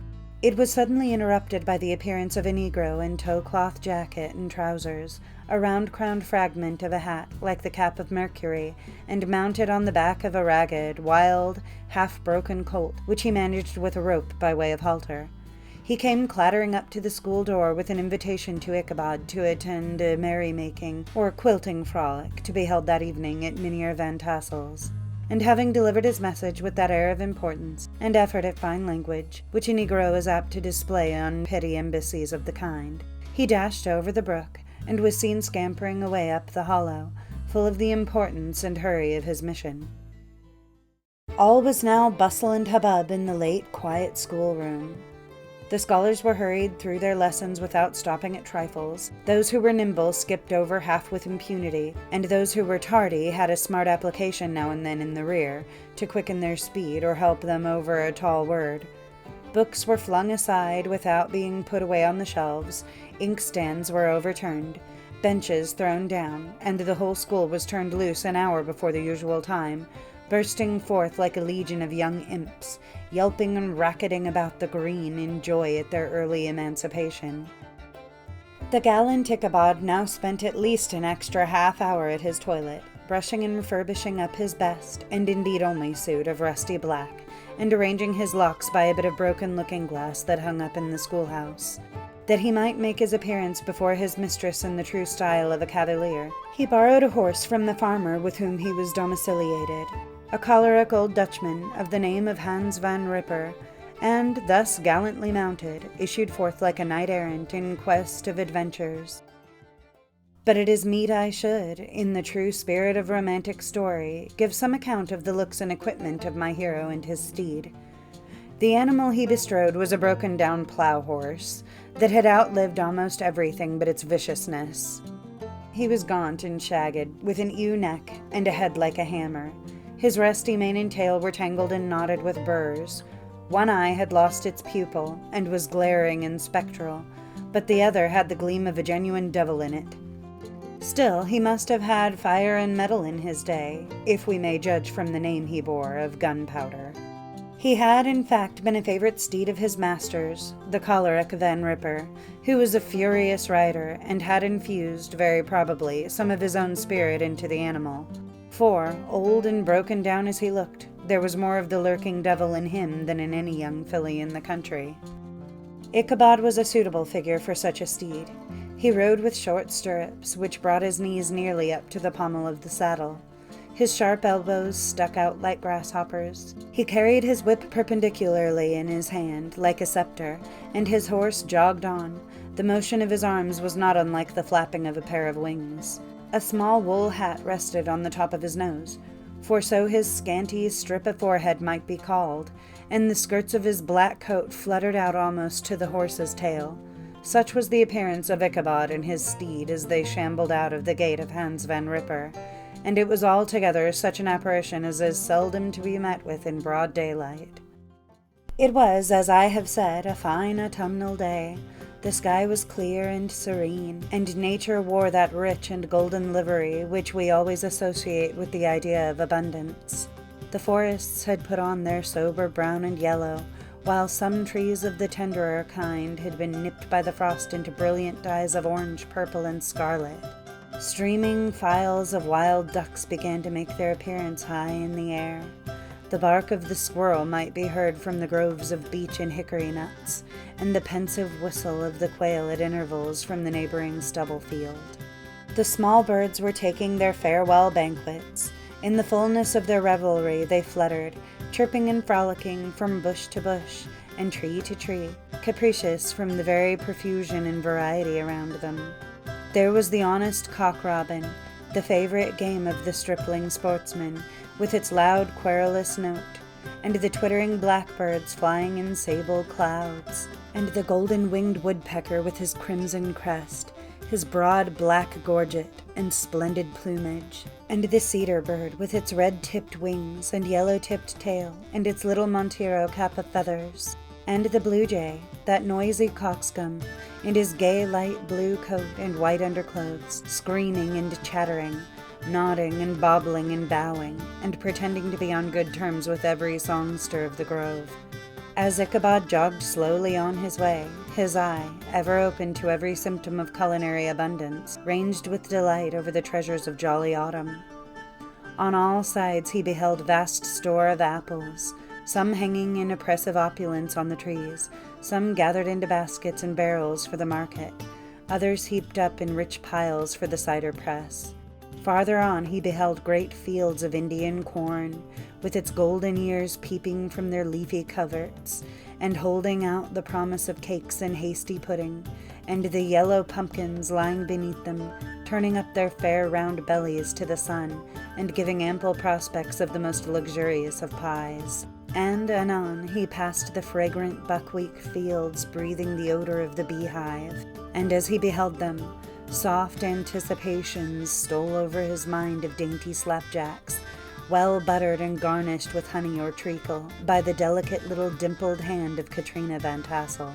It was suddenly interrupted by the appearance of a negro in tow-cloth jacket and trousers, a round-crowned fragment of a hat like the cap of Mercury, and mounted on the back of a ragged, wild, half-broken colt, which he managed with a rope by way of halter. He came clattering up to the school door with an invitation to Ichabod to attend a merrymaking or quilting frolic to be held that evening at Mynheer Van Tassel's. And having delivered his message with that air of importance and effort at fine language which a negro is apt to display on petty embassies of the kind, he dashed over the brook and was seen scampering away up the hollow, full of the importance and hurry of his mission. All was now bustle and hubbub in the late, quiet schoolroom. The scholars were hurried through their lessons without stopping at trifles. Those who were nimble skipped over half with impunity, and those who were tardy had a smart application now and then in the rear, to quicken their speed or help them over a tall word. Books were flung aside without being put away on the shelves, inkstands were overturned, benches thrown down, and the whole school was turned loose an hour before the usual time, bursting forth like a legion of young imps, yelping and racketing about the green in joy at their early emancipation. The gallant Ichabod now spent at least an extra half-hour at his toilet, brushing and refurbishing up his best, and indeed only suit of rusty black, and arranging his locks by a bit of broken looking-glass that hung up in the schoolhouse. That he might make his appearance before his mistress in the true style of a cavalier, he borrowed a horse from the farmer with whom he was domiciliated, a choleric old Dutchman of the name of Hans van Ripper, and, thus gallantly mounted, issued forth like a knight-errant in quest of adventures. But it is meet I should, in the true spirit of romantic story, give some account of the looks and equipment of my hero and his steed. The animal he bestrode was a broken-down plough-horse that had outlived almost everything but its viciousness. He was gaunt and shagged, with an ewe neck and a head like a hammer. His rusty mane and tail were tangled and knotted with burrs. One eye had lost its pupil and was glaring and spectral, but the other had the gleam of a genuine devil in it. Still, he must have had fire and metal in his day, if we may judge from the name he bore of Gunpowder. He had, in fact, been a favorite steed of his master's, the choleric Van Ripper, who was a furious rider and had infused, very probably, some of his own spirit into the animal. For, old and broken down as he looked, there was more of the lurking devil in him than in any young filly in the country. Ichabod was a suitable figure for such a steed. He rode with short stirrups, which brought his knees nearly up to the pommel of the saddle. His sharp elbows stuck out like grasshoppers. He carried his whip perpendicularly in his hand, like a scepter, and his horse jogged on. The motion of his arms was not unlike the flapping of a pair of wings. A small wool hat rested on the top of his nose, for so his scanty strip of forehead might be called, and the skirts of his black coat fluttered out almost to the horse's tail. Such was the appearance of Ichabod and his steed as they shambled out of the gate of Hans van Ripper, and it was altogether such an apparition as is seldom to be met with in broad daylight. It was, as I have said, a fine autumnal day. The sky was clear and serene, and nature wore that rich and golden livery which we always associate with the idea of abundance. The forests had put on their sober brown and yellow, while some trees of the tenderer kind had been nipped by the frost into brilliant dyes of orange, purple, and scarlet. Streaming files of wild ducks began to make their appearance high in the air. The bark of the squirrel might be heard from the groves of beech and hickory nuts, and the pensive whistle of the quail at intervals from the neighboring stubble field. The small birds were taking their farewell banquets. In the fullness of their revelry they fluttered, chirping and frolicking from bush to bush and tree to tree, capricious from the very profusion and variety around them. There was the honest cock-robin, the favorite game of the stripling sportsman, with its loud, querulous note, and the twittering blackbirds flying in sable clouds, and the golden-winged woodpecker with his crimson crest, his broad black gorget and splendid plumage, and the cedar bird with its red-tipped wings and yellow-tipped tail and its little Montero cap of feathers, and the blue jay, that noisy coxcomb, in his gay light blue coat and white underclothes, screaming and chattering, nodding and bobbling and bowing, and pretending to be on good terms with every songster of the grove. As Ichabod jogged slowly on his way, his eye, ever open to every symptom of culinary abundance, ranged with delight over the treasures of jolly autumn. On all sides he beheld vast store of apples, some hanging in oppressive opulence on the trees, some gathered into baskets and barrels for the market, others heaped up in rich piles for the cider press. Farther on he beheld great fields of Indian corn, with its golden ears peeping from their leafy coverts, and holding out the promise of cakes and hasty pudding, and the yellow pumpkins lying beneath them, turning up their fair round bellies to the sun, and giving ample prospects of the most luxurious of pies. And anon he passed the fragrant buckwheat fields breathing the odor of the beehive, and as he beheld them, soft anticipations stole over his mind of dainty slapjacks, well buttered and garnished with honey or treacle by the delicate little dimpled hand of Katrina Van Tassel.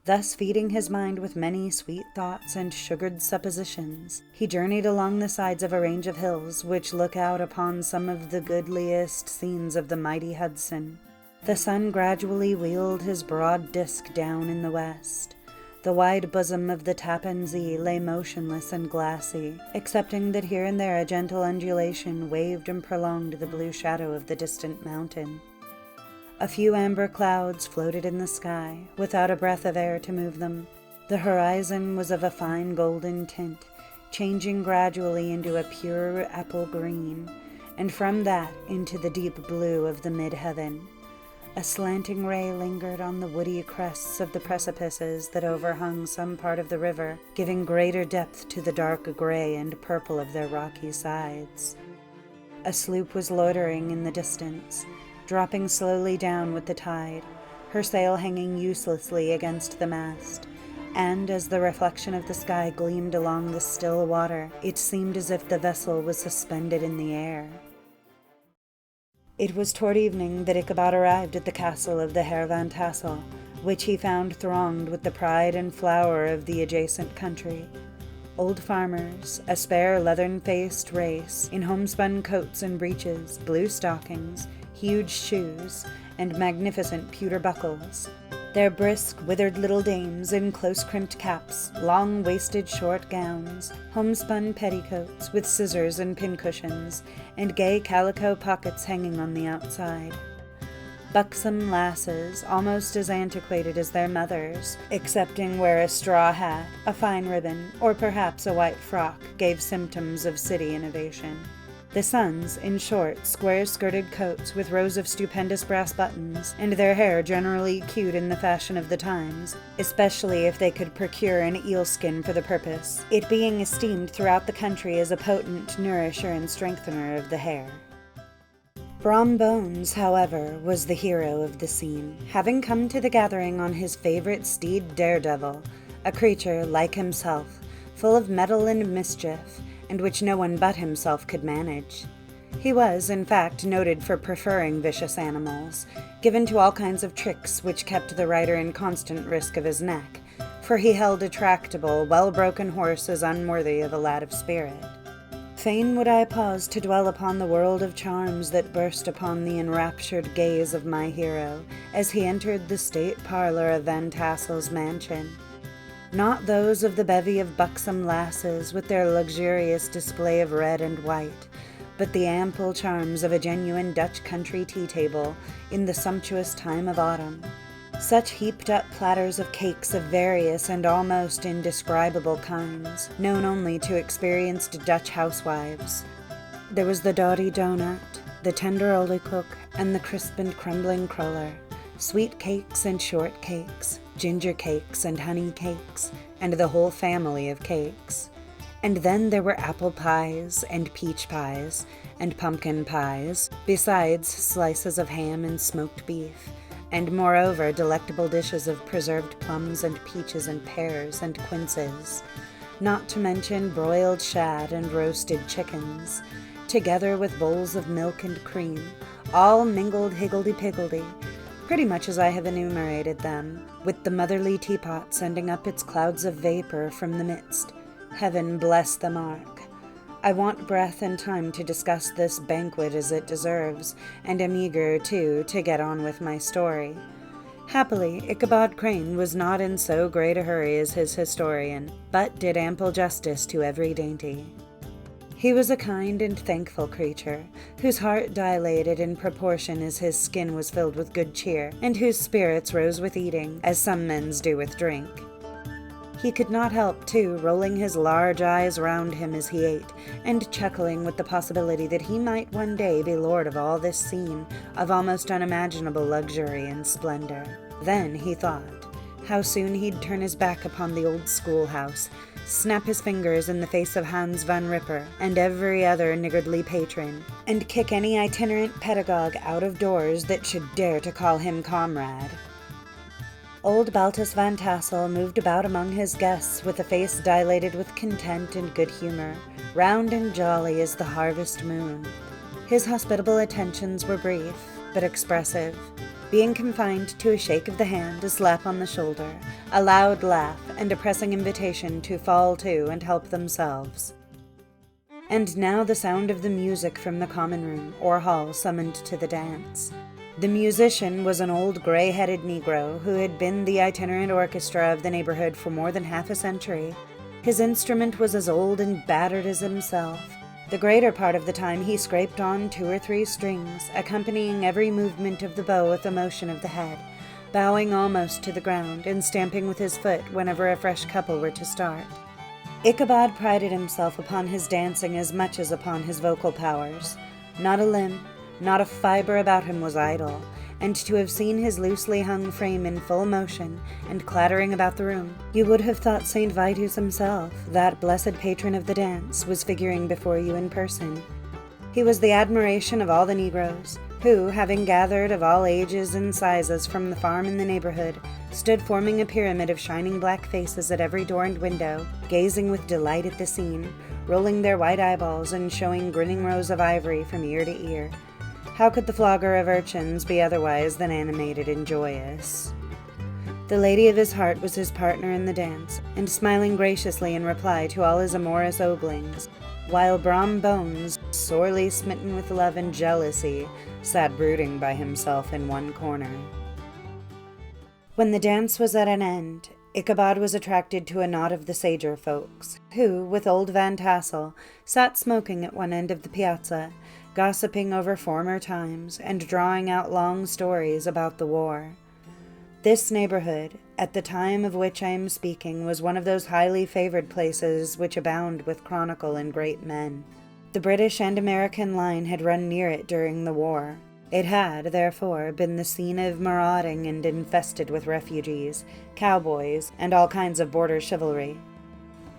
Thus feeding his mind with many sweet thoughts and sugared suppositions, he journeyed along the sides of a range of hills which look out upon some of the goodliest scenes of the mighty Hudson. The sun gradually wheeled his broad disk down in the west. The wide bosom of the Tappan Zee lay motionless and glassy, excepting that here and there a gentle undulation waved and prolonged the blue shadow of the distant mountain. A few amber clouds floated in the sky, without a breath of air to move them. The horizon was of a fine golden tint, changing gradually into a pure apple green, and from that into the deep blue of the mid-heaven. A slanting ray lingered on the woody crests of the precipices that overhung some part of the river, giving greater depth to the dark gray and purple of their rocky sides. A sloop was loitering in the distance, dropping slowly down with the tide, her sail hanging uselessly against the mast, and as the reflection of the sky gleamed along the still water, it seemed as if the vessel was suspended in the air. It was toward evening that Ichabod arrived at the castle of the Herr Van Tassel, which he found thronged with the pride and flower of the adjacent country. Old farmers, a spare leathern-faced race, in homespun coats and breeches, blue stockings, huge shoes, and magnificent pewter buckles. Their brisk, withered little dames in close-crimped caps, long-waisted short gowns, homespun petticoats with scissors and pincushions, and gay calico pockets hanging on the outside. Buxom lasses, almost as antiquated as their mothers, excepting where a straw hat, a fine ribbon, or perhaps a white frock gave symptoms of city innovation. The sons, in short, square-skirted coats with rows of stupendous brass buttons, and their hair generally queued in the fashion of the times, especially if they could procure an eel-skin for the purpose, it being esteemed throughout the country as a potent nourisher and strengthener of the hair. Brom Bones, however, was the hero of the scene, having come to the gathering on his favorite steed Daredevil, a creature, like himself, full of mettle and mischief, and which no one but himself could manage. He was, in fact, noted for preferring vicious animals, given to all kinds of tricks which kept the rider in constant risk of his neck, for he held a tractable, well-broken horse as unworthy of a lad of spirit. Fain would I pause to dwell upon the world of charms that burst upon the enraptured gaze of my hero as he entered the state parlor of Van Tassel's mansion. Not those of the bevy of buxom lasses with their luxurious display of red and white, but the ample charms of a genuine Dutch country tea-table in the sumptuous time of autumn. Such heaped-up platters of cakes of various and almost indescribable kinds, known only to experienced Dutch housewives. There was the doughty donut, the tender olykoek, and the crisp and crumbling cruller, sweet cakes and short cakes, ginger cakes and honey cakes, and the whole family of cakes. And then there were apple pies, and peach pies, and pumpkin pies, besides slices of ham and smoked beef, and moreover delectable dishes of preserved plums and peaches and pears and quinces, not to mention broiled shad and roasted chickens, together with bowls of milk and cream, all mingled higgledy-piggledy, pretty much as I have enumerated them, with the motherly teapot sending up its clouds of vapor from the midst. Heaven bless the mark. I want breath and time to discuss this banquet as it deserves, and am eager, too, to get on with my story. Happily, Ichabod Crane was not in so great a hurry as his historian, but did ample justice to every dainty. He was a kind and thankful creature, whose heart dilated in proportion as his skin was filled with good cheer, and whose spirits rose with eating, as some men's do with drink. He could not help, too, rolling his large eyes round him as he ate, and chuckling with the possibility that he might one day be lord of all this scene of almost unimaginable luxury and splendor. Then he thought how soon he'd turn his back upon the old schoolhouse, snap his fingers in the face of Hans van Ripper and every other niggardly patron, and kick any itinerant pedagogue out of doors that should dare to call him comrade. Old Baltus Van Tassel moved about among his guests with a face dilated with content and good humor, round and jolly as the harvest moon. His hospitable attentions were brief, but expressive, being confined to a shake of the hand, a slap on the shoulder, a loud laugh, and a pressing invitation to fall to and help themselves. And now the sound of the music from the common room or hall summoned to the dance. The musician was an old gray-headed Negro who had been the itinerant orchestra of the neighborhood for more than half a century. His instrument was as old and battered as himself. The greater part of the time he scraped on 2 or 3 strings, accompanying every movement of the bow with a motion of the head, bowing almost to the ground and stamping with his foot whenever a fresh couple were to start. Ichabod prided himself upon his dancing as much as upon his vocal powers. Not a limb, not a fiber about him was idle, and to have seen his loosely hung frame in full motion and clattering about the room, you would have thought St. Vitus himself, that blessed patron of the dance, was figuring before you in person. He was the admiration of all the Negroes, who, having gathered of all ages and sizes from the farm in the neighborhood, stood forming a pyramid of shining black faces at every door and window, gazing with delight at the scene, rolling their white eyeballs and showing grinning rows of ivory from ear to ear. How could the flogger of urchins be otherwise than animated and joyous? The lady of his heart was his partner in the dance, and smiling graciously in reply to all his amorous oglings, while Brom Bones, sorely smitten with love and jealousy, sat brooding by himself in one corner. When the dance was at an end, Ichabod was attracted to a knot of the sager folks, who, with old Van Tassel, sat smoking at one end of the piazza, gossiping over former times and drawing out long stories about the war. This neighborhood, at the time of which I am speaking, was one of those highly favored places which abound with chronicle and great men. The British and American line had run near it during the war. It had, therefore, been the scene of marauding and infested with refugees, cowboys, and all kinds of border chivalry.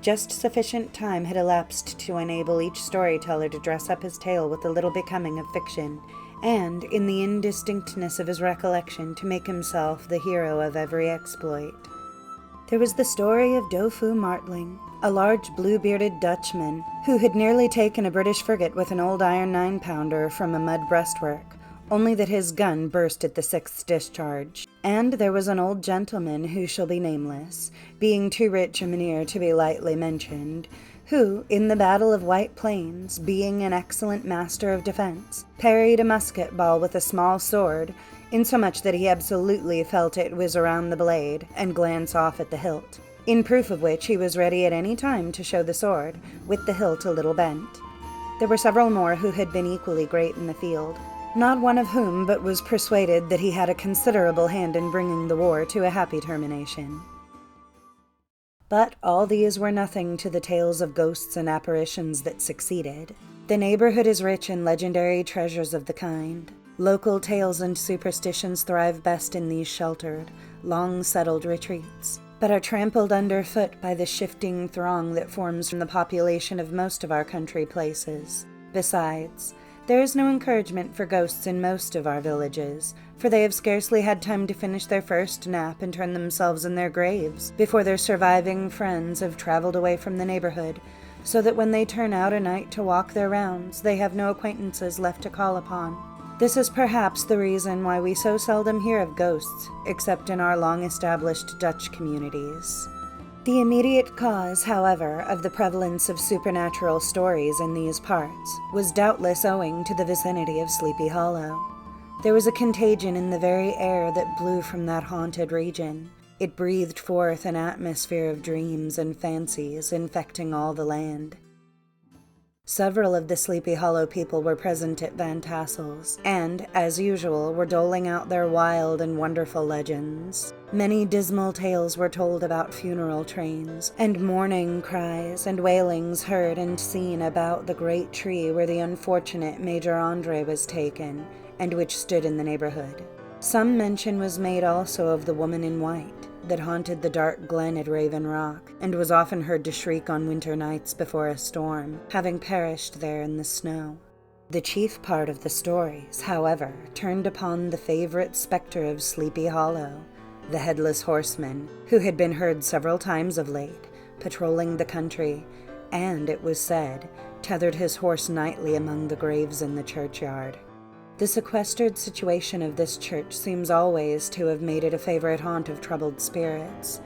Just sufficient time had elapsed to enable each storyteller to dress up his tale with a little becoming of fiction, and, in the indistinctness of his recollection, to make himself the hero of every exploit. There was the story of Dofu Martling, a large blue-bearded Dutchman, who had nearly taken a British frigate with an old iron 9-pounder from a mud breastwork, only that his gun burst at the 6th discharge. And there was an old gentleman who shall be nameless, being too rich a mynheer to be lightly mentioned, who, in the Battle of White Plains, being an excellent master of defense, parried a musket ball with a small sword, insomuch that he absolutely felt it whiz around the blade and glance off at the hilt, in proof of which he was ready at any time to show the sword, with the hilt a little bent. There were several more who had been equally great in the field, not one of whom but was persuaded that he had a considerable hand in bringing the war to a happy termination. But all these were nothing to the tales of ghosts and apparitions that succeeded. The neighborhood is rich in legendary treasures of the kind. Local tales and superstitions thrive best in these sheltered, long-settled retreats. but are trampled underfoot by the shifting throng that forms from the population of most of our country places. Besides, there is no encouragement for ghosts in most of our villages, for they have scarcely had time to finish their first nap and turn themselves in their graves before their surviving friends have traveled away from the neighborhood, so that when they turn out at night to walk their rounds, they have no acquaintances left to call upon. This is perhaps the reason why we so seldom hear of ghosts, except in our long-established Dutch communities. The immediate cause, however, of the prevalence of supernatural stories in these parts was doubtless owing to the vicinity of Sleepy Hollow. There was a contagion in the very air that blew from that haunted region. It breathed forth an atmosphere of dreams and fancies, infecting all the land. Several of the Sleepy Hollow people were present at Van Tassel's, and, as usual, were doling out their wild and wonderful legends. Many dismal tales were told about funeral trains, and mourning cries and wailings heard and seen about the great tree where the unfortunate Major Andre was taken, and which stood in the neighborhood. Some mention was made also of the woman in white, that haunted the dark glen at Raven Rock, and was often heard to shriek on winter nights before a storm, having perished there in the snow. The chief part of the stories, however, turned upon the favorite specter of Sleepy Hollow, the Headless Horseman, who had been heard several times of late, patrolling the country, and, it was said, tethered his horse nightly among the graves in the churchyard. The sequestered situation of this church seems always to have made it a favorite haunt of troubled spirits.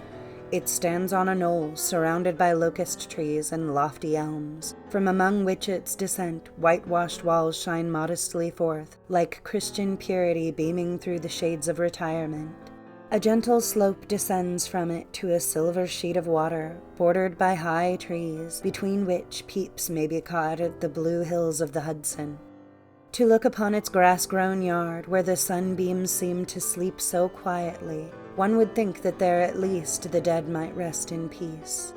It stands on a knoll surrounded by locust trees and lofty elms, from among which its descent whitewashed walls shine modestly forth, like Christian purity beaming through the shades of retirement. A gentle slope descends from it to a silver sheet of water, bordered by high trees, between which peeps may be caught at the blue hills of the Hudson. To look upon its grass-grown yard, where the sunbeams seem to sleep so quietly, one would think that there at least the dead might rest in peace.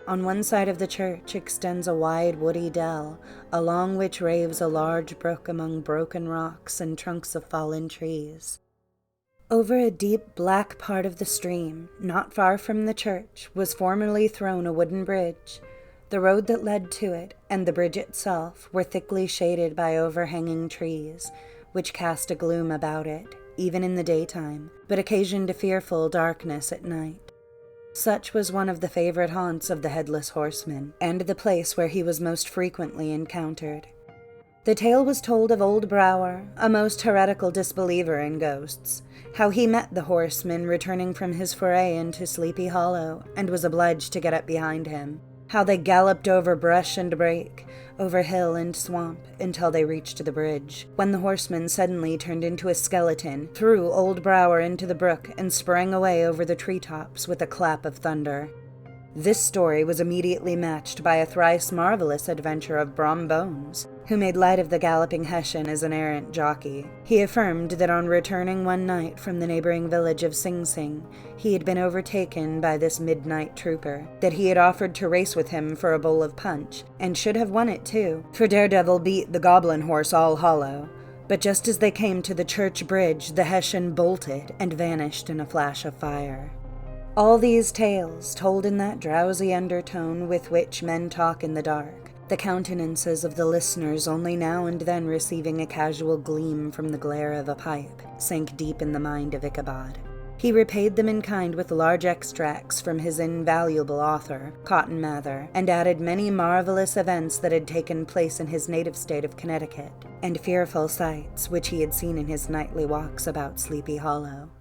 On one side of the church extends a wide woody dell, along which raves a large brook among broken rocks and trunks of fallen trees. Over a deep black part of the stream, not far from the church, was formerly thrown a wooden bridge. The road that led to it, and the bridge itself, were thickly shaded by overhanging trees, which cast a gloom about it, even in the daytime, but occasioned a fearful darkness at night. Such was one of the favorite haunts of the Headless Horseman, and the place where he was most frequently encountered. The tale was told of old Brower, a most heretical disbeliever in ghosts, how he met the horseman returning from his foray into Sleepy Hollow, and was obliged to get up behind him. How they galloped over brush and brake, over hill and swamp, until they reached the bridge, when the horseman suddenly turned into a skeleton, threw old Brower into the brook, and sprang away over the treetops with a clap of thunder. This story was immediately matched by a thrice marvelous adventure of Brom Bones, who made light of the galloping Hessian as an errant jockey. He affirmed that on returning one night from the neighboring village of Sing Sing, he had been overtaken by this midnight trooper, that he had offered to race with him for a bowl of punch, and should have won it too, for Daredevil beat the goblin horse all hollow. But just as they came to the church bridge, the Hessian bolted and vanished in a flash of fire. All these tales, told in that drowsy undertone with which men talk in the dark, the countenances of the listeners only now and then receiving a casual gleam from the glare of a pipe, sank deep in the mind of Ichabod. He repaid them in kind with large extracts from his invaluable author, Cotton Mather, and added many marvelous events that had taken place in his native state of Connecticut, and fearful sights which he had seen in his nightly walks about Sleepy Hollow.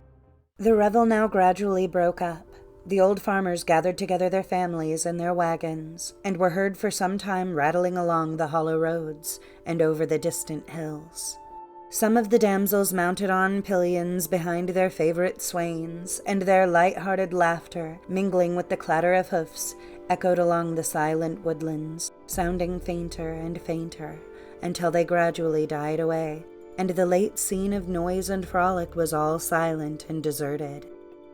The revel now gradually broke up. The old farmers gathered together their families and their wagons, and were heard for some time rattling along the hollow roads and over the distant hills. Some of the damsels mounted on pillions behind their favorite swains, and their light-hearted laughter, mingling with the clatter of hoofs, echoed along the silent woodlands, sounding fainter and fainter, until they gradually died away, and the late scene of noise and frolic was all silent and deserted.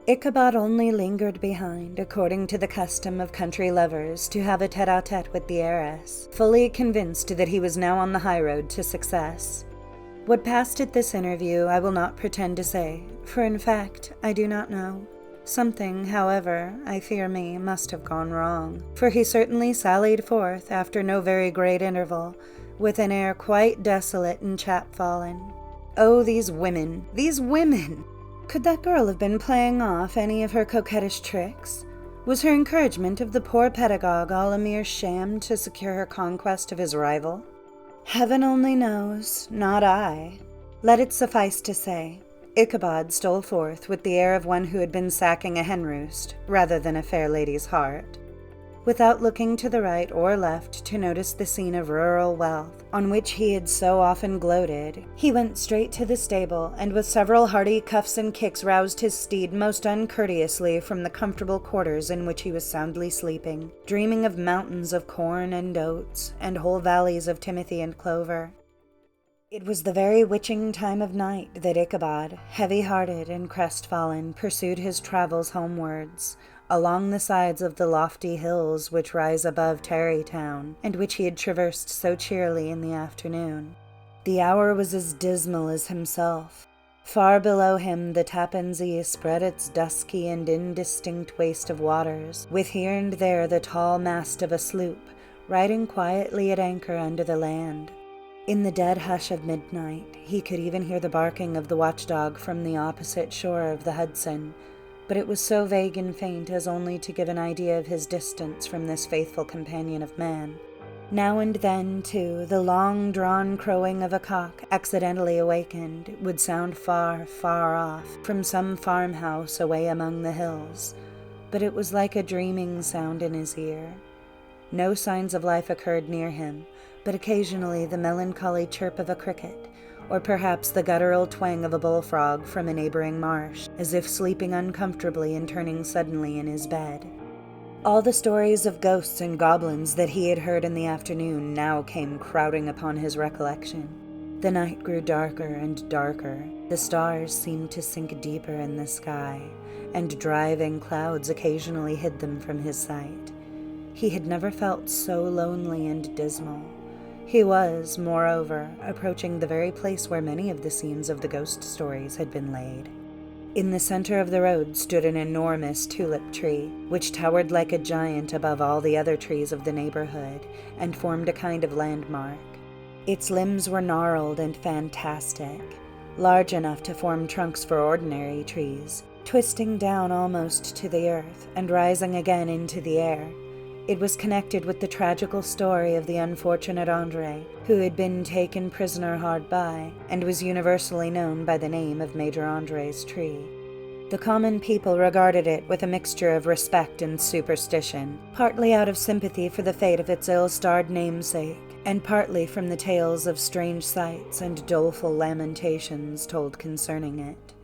Ichabod only lingered behind, according to the custom of country lovers, to have a tete-a-tete with the heiress, fully convinced that he was now on the highroad to success. What passed at this interview I will not pretend to say, for in fact I do not know. Something, however, I fear me, must have gone wrong, for he certainly sallied forth after no very great interval, with an air quite desolate and chapfallen. Oh, these women! These women! Could that girl have been playing off any of her coquettish tricks? Was her encouragement of the poor pedagogue all a mere sham to secure her conquest of his rival? Heaven only knows, not I. Let it suffice to say, Ichabod stole forth with the air of one who had been sacking a hen roost, rather than a fair lady's heart. Without looking to the right or left to notice the scene of rural wealth, on which he had so often gloated, he went straight to the stable, and with several hearty cuffs and kicks roused his steed most uncourteously from the comfortable quarters in which he was soundly sleeping, dreaming of mountains of corn and oats, and whole valleys of timothy and clover. It was the very witching time of night that Ichabod, heavy-hearted and crestfallen, pursued his travels homewards, along the sides of the lofty hills which rise above Tarrytown, and which he had traversed so cheerily in the afternoon. The hour was as dismal as himself. Far below him the Tappan Zee spread its dusky and indistinct waste of waters, with here and there the tall mast of a sloop, riding quietly at anchor under the land. In the dead hush of midnight, he could even hear the barking of the watchdog from the opposite shore of the Hudson, but it was so vague and faint as only to give an idea of his distance from this faithful companion of man. Now and then, too, the long-drawn crowing of a cock, accidentally awakened, would sound far, far off, from some farmhouse away among the hills, but it was like a dreaming sound in his ear. No signs of life occurred near him, but occasionally the melancholy chirp of a cricket, or perhaps the guttural twang of a bullfrog from a neighboring marsh, as if sleeping uncomfortably and turning suddenly in his bed. All the stories of ghosts and goblins that he had heard in the afternoon now came crowding upon his recollection. The night grew darker and darker, the stars seemed to sink deeper in the sky, and driving clouds occasionally hid them from his sight. He had never felt so lonely and dismal. He was, moreover, approaching the very place where many of the scenes of the ghost stories had been laid. In the center of the road stood an enormous tulip tree, which towered like a giant above all the other trees of the neighborhood, and formed a kind of landmark. Its limbs were gnarled and fantastic, large enough to form trunks for ordinary trees, twisting down almost to the earth, and rising again into the air. It was connected with the tragical story of the unfortunate Andre, who had been taken prisoner hard by, and was universally known by the name of Major Andre's tree. The common people regarded it with a mixture of respect and superstition, partly out of sympathy for the fate of its ill-starred namesake, and partly from the tales of strange sights and doleful lamentations told concerning it.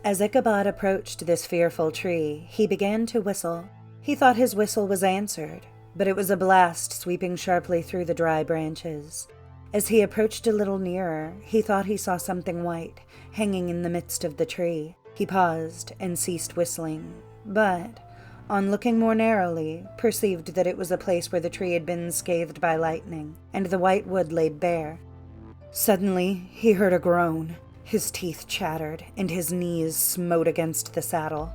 As Ichabod approached this fearful tree, he began to whistle. He thought his whistle was answered, but it was a blast sweeping sharply through the dry branches. As he approached a little nearer, he thought he saw something white, hanging in the midst of the tree. He paused and ceased whistling, but, on looking more narrowly, perceived that it was a place where the tree had been scathed by lightning, and the white wood laid bare. Suddenly, he heard a groan. His teeth chattered, and his knees smote against the saddle.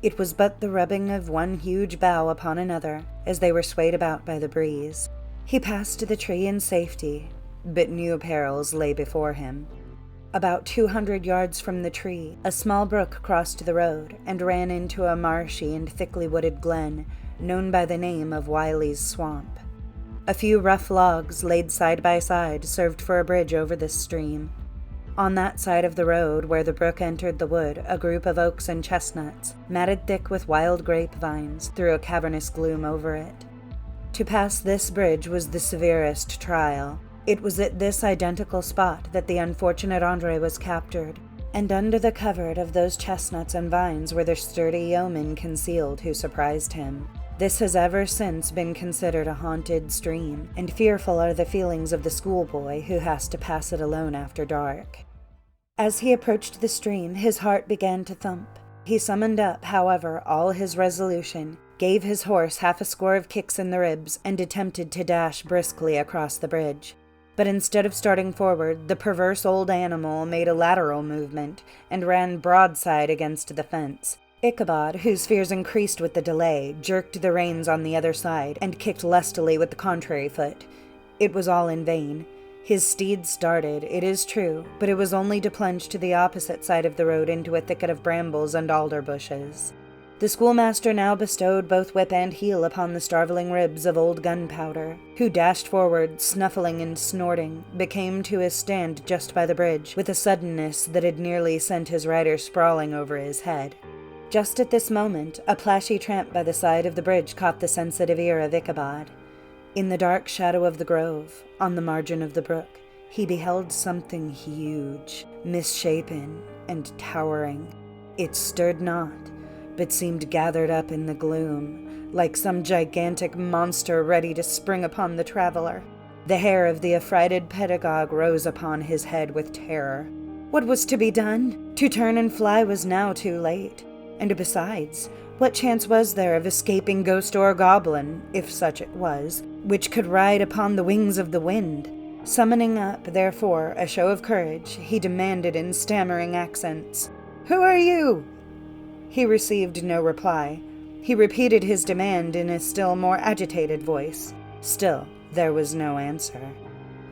It was but the rubbing of one huge bough upon another, as they were swayed about by the breeze. He passed the tree in safety, but new perils lay before him. About 200 yards from the tree, a small brook crossed the road, and ran into a marshy and thickly wooded glen, known by the name of Wiley's Swamp. A few rough logs, laid side by side, served for a bridge over this stream. On that side of the road where the brook entered the wood, a group of oaks and chestnuts, matted thick with wild grapevines, threw a cavernous gloom over it. To pass this bridge was the severest trial. It was at this identical spot that the unfortunate Andre was captured, and under the covert of those chestnuts and vines were the sturdy yeomen concealed who surprised him. This has ever since been considered a haunted stream, and fearful are the feelings of the schoolboy who has to pass it alone after dark. As he approached the stream, his heart began to thump. He summoned up, however, all his resolution, gave his horse half a score of kicks in the ribs, and attempted to dash briskly across the bridge. But instead of starting forward, the perverse old animal made a lateral movement and ran broadside against the fence. Ichabod, whose fears increased with the delay, jerked the reins on the other side and kicked lustily with the contrary foot. It was all in vain. His steed started, it is true, but it was only to plunge to the opposite side of the road into a thicket of brambles and alder bushes. The schoolmaster now bestowed both whip and heel upon the starveling ribs of old Gunpowder, who dashed forward, snuffling and snorting, but came to his stand just by the bridge, with a suddenness that had nearly sent his rider sprawling over his head. Just at this moment, a plashy tramp by the side of the bridge caught the sensitive ear of Ichabod. In the dark shadow of the grove, on the margin of the brook, he beheld something huge, misshapen, and towering. It stirred not, but seemed gathered up in the gloom, like some gigantic monster ready to spring upon the traveler. The hair of the affrighted pedagogue rose upon his head with terror. What was to be done? To turn and fly was now too late. And besides, what chance was there of escaping ghost or goblin, if such it was, which could ride upon the wings of the wind? Summoning up, therefore, a show of courage, he demanded in stammering accents, "Who are you?" He received no reply. He repeated his demand in a still more agitated voice. Still, there was no answer.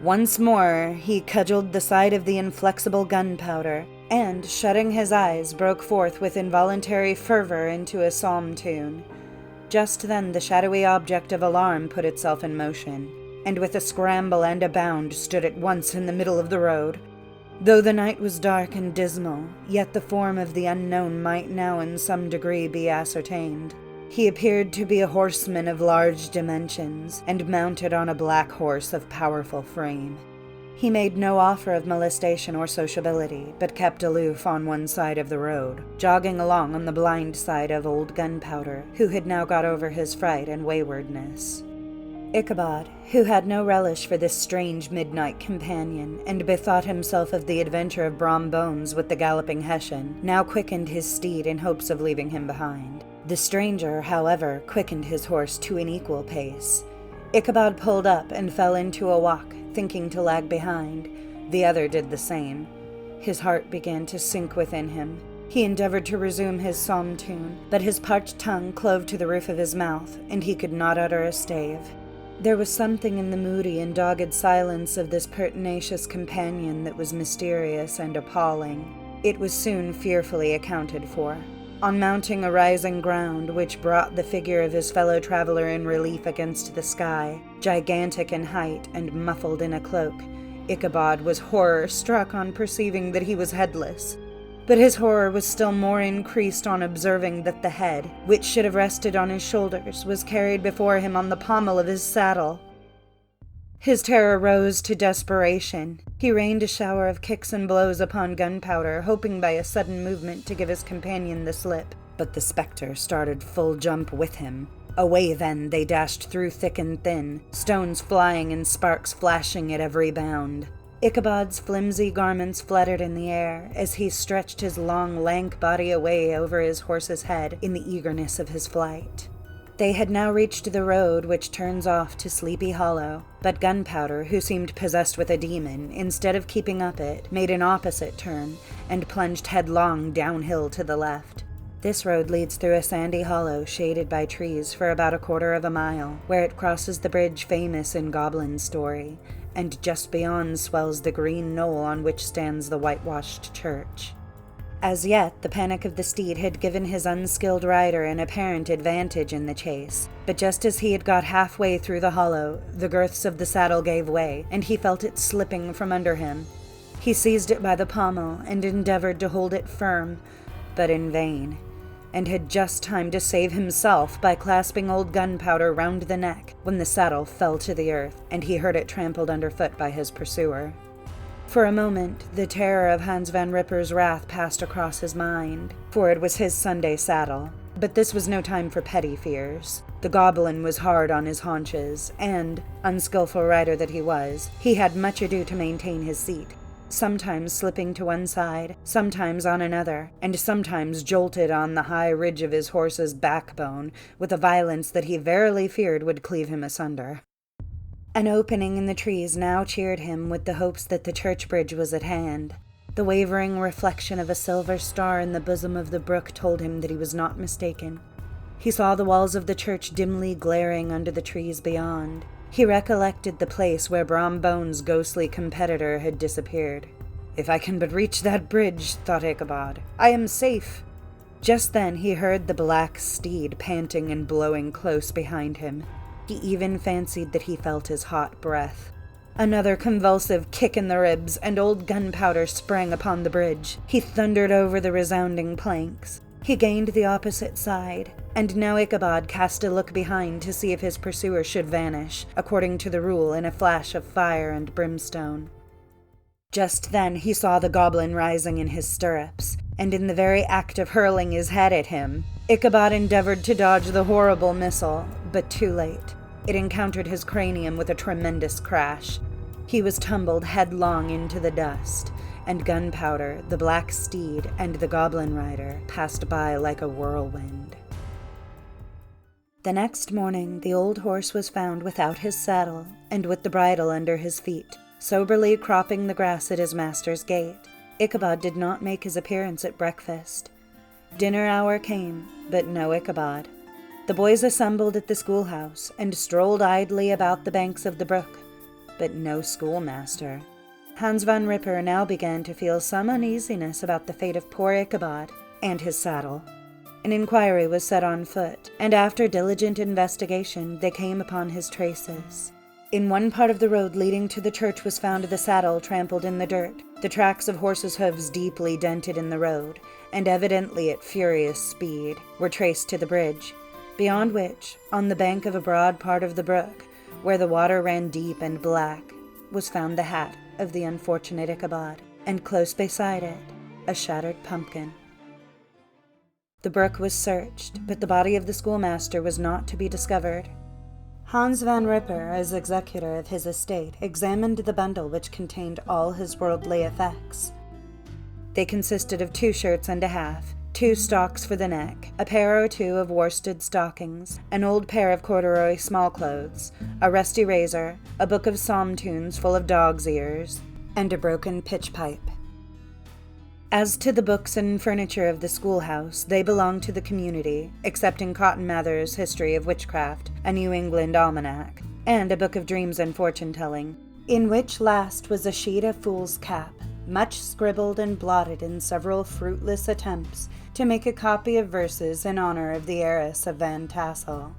Once more, he cudgeled the side of the inflexible Gunpowder, and, shutting his eyes, broke forth with involuntary fervor into a psalm tune. Just then the shadowy object of alarm put itself in motion, and with a scramble and a bound stood at once in the middle of the road. Though the night was dark and dismal, yet the form of the unknown might now in some degree be ascertained. He appeared to be a horseman of large dimensions, and mounted on a black horse of powerful frame. He made no offer of molestation or sociability, but kept aloof on one side of the road, jogging along on the blind side of old Gunpowder, who had now got over his fright and waywardness. Ichabod, who had no relish for this strange midnight companion, and bethought himself of the adventure of Brom Bones with the galloping Hessian, now quickened his steed in hopes of leaving him behind. The stranger, however, quickened his horse to an equal pace. Ichabod pulled up and fell into a walk, thinking to lag behind. The other did the same. His heart began to sink within him. He endeavored to resume his psalm tune, but his parched tongue clove to the roof of his mouth, and he could not utter a stave. There was something in the moody and dogged silence of this pertinacious companion that was mysterious and appalling. It was soon fearfully accounted for. On mounting a rising ground which brought the figure of his fellow traveler in relief against the sky, gigantic in height and muffled in a cloak, Ichabod was horror-struck on perceiving that he was headless. But his horror was still more increased on observing that the head, which should have rested on his shoulders, was carried before him on the pommel of his saddle. His terror rose to desperation. He rained a shower of kicks and blows upon Gunpowder, hoping by a sudden movement to give his companion the slip. But the spectre started full jump with him. Away then they dashed through thick and thin, stones flying and sparks flashing at every bound. Ichabod's flimsy garments fluttered in the air as he stretched his long, lank body away over his horse's head in the eagerness of his flight. They had now reached the road which turns off to Sleepy Hollow, but Gunpowder, who seemed possessed with a demon, instead of keeping up it, made an opposite turn and plunged headlong downhill to the left. This road leads through a sandy hollow shaded by trees for about a quarter of a mile, where it crosses the bridge famous in Goblin story, and just beyond swells the green knoll on which stands the whitewashed church. As yet, the panic of the steed had given his unskilled rider an apparent advantage in the chase, but just as he had got halfway through the hollow, the girths of the saddle gave way, and he felt it slipping from under him. He seized it by the pommel and endeavored to hold it firm, but in vain, and had just time to save himself by clasping old Gunpowder round the neck when the saddle fell to the earth, and he heard it trampled underfoot by his pursuer. For a moment, the terror of Hans Van Ripper's wrath passed across his mind, for it was his Sunday saddle. But this was no time for petty fears. The goblin was hard on his haunches, and, unskilful rider that he was, he had much ado to maintain his seat, sometimes slipping to one side, sometimes on another, and sometimes jolted on the high ridge of his horse's backbone with a violence that he verily feared would cleave him asunder. An opening in the trees now cheered him with the hopes that the church bridge was at hand. The wavering reflection of a silver star in the bosom of the brook told him that he was not mistaken. He saw the walls of the church dimly glaring under the trees beyond. He recollected the place where Brom Bones' ghostly competitor had disappeared. "If I can but reach that bridge," thought Ichabod, "I am safe." Just then he heard the black steed panting and blowing close behind him. He even fancied that he felt his hot breath. Another convulsive kick in the ribs, and old Gunpowder sprang upon the bridge. He thundered over the resounding planks. He gained the opposite side, and now Ichabod cast a look behind to see if his pursuer should vanish, according to the rule, in a flash of fire and brimstone. Just then he saw the goblin rising in his stirrups, and in the very act of hurling his head at him, Ichabod endeavored to dodge the horrible missile, but too late. It encountered his cranium with a tremendous crash. He was tumbled headlong into the dust, and Gunpowder, the black steed, and the goblin rider passed by like a whirlwind. The next morning the old horse was found without his saddle, and with the bridle under his feet, soberly cropping the grass at his master's gate. Ichabod did not make his appearance at breakfast. Dinner hour came, but no Ichabod. The boys assembled at the schoolhouse and strolled idly about the banks of the brook, but no schoolmaster. Hans Van Ripper now began to feel some uneasiness about the fate of poor Ichabod and his saddle. An inquiry was set on foot, and after diligent investigation they came upon his traces. In one part of the road leading to the church was found the saddle trampled in the dirt, the tracks of horses' hooves deeply dented in the road, and evidently at furious speed, were traced to the bridge, beyond which, on the bank of a broad part of the brook, where the water ran deep and black, was found the hat of the unfortunate Ichabod, and close beside it, a shattered pumpkin. The brook was searched, but the body of the schoolmaster was not to be discovered. Hans Van Ripper, as executor of his estate, examined the bundle which contained all his worldly effects. They consisted of 2 shirts and a half, 2 stocks for the neck, a pair or 2 of worsted stockings, an old pair of corduroy small-clothes, a rusty razor, a book of psalm tunes full of dog's ears, and a broken pitch-pipe. As to the books and furniture of the schoolhouse, they belonged to the community, excepting Cotton Mather's History of Witchcraft, a New England almanac, and a book of dreams and fortune-telling, in which last was a sheet of fool's cap, much scribbled and blotted in several fruitless attempts to make a copy of verses in honor of the heiress of Van Tassel.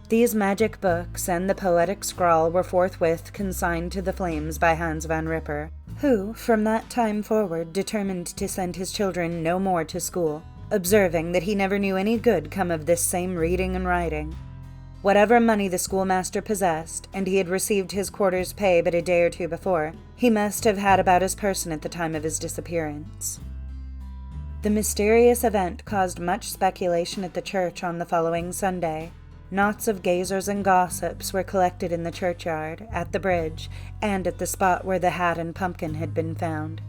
These magic books and the poetic scrawl were forthwith consigned to the flames by Hans Van Ripper, who, from that time forward, determined to send his children no more to school, observing that he never knew any good come of this same reading and writing. Whatever money the schoolmaster possessed, and he had received his quarter's pay but a day or 2 before, he must have had about his person at the time of his disappearance. The mysterious event caused much speculation at the church on the following Sunday. Knots of gazers and gossips were collected in the churchyard, at the bridge, and at the spot where the hat and pumpkin had been found.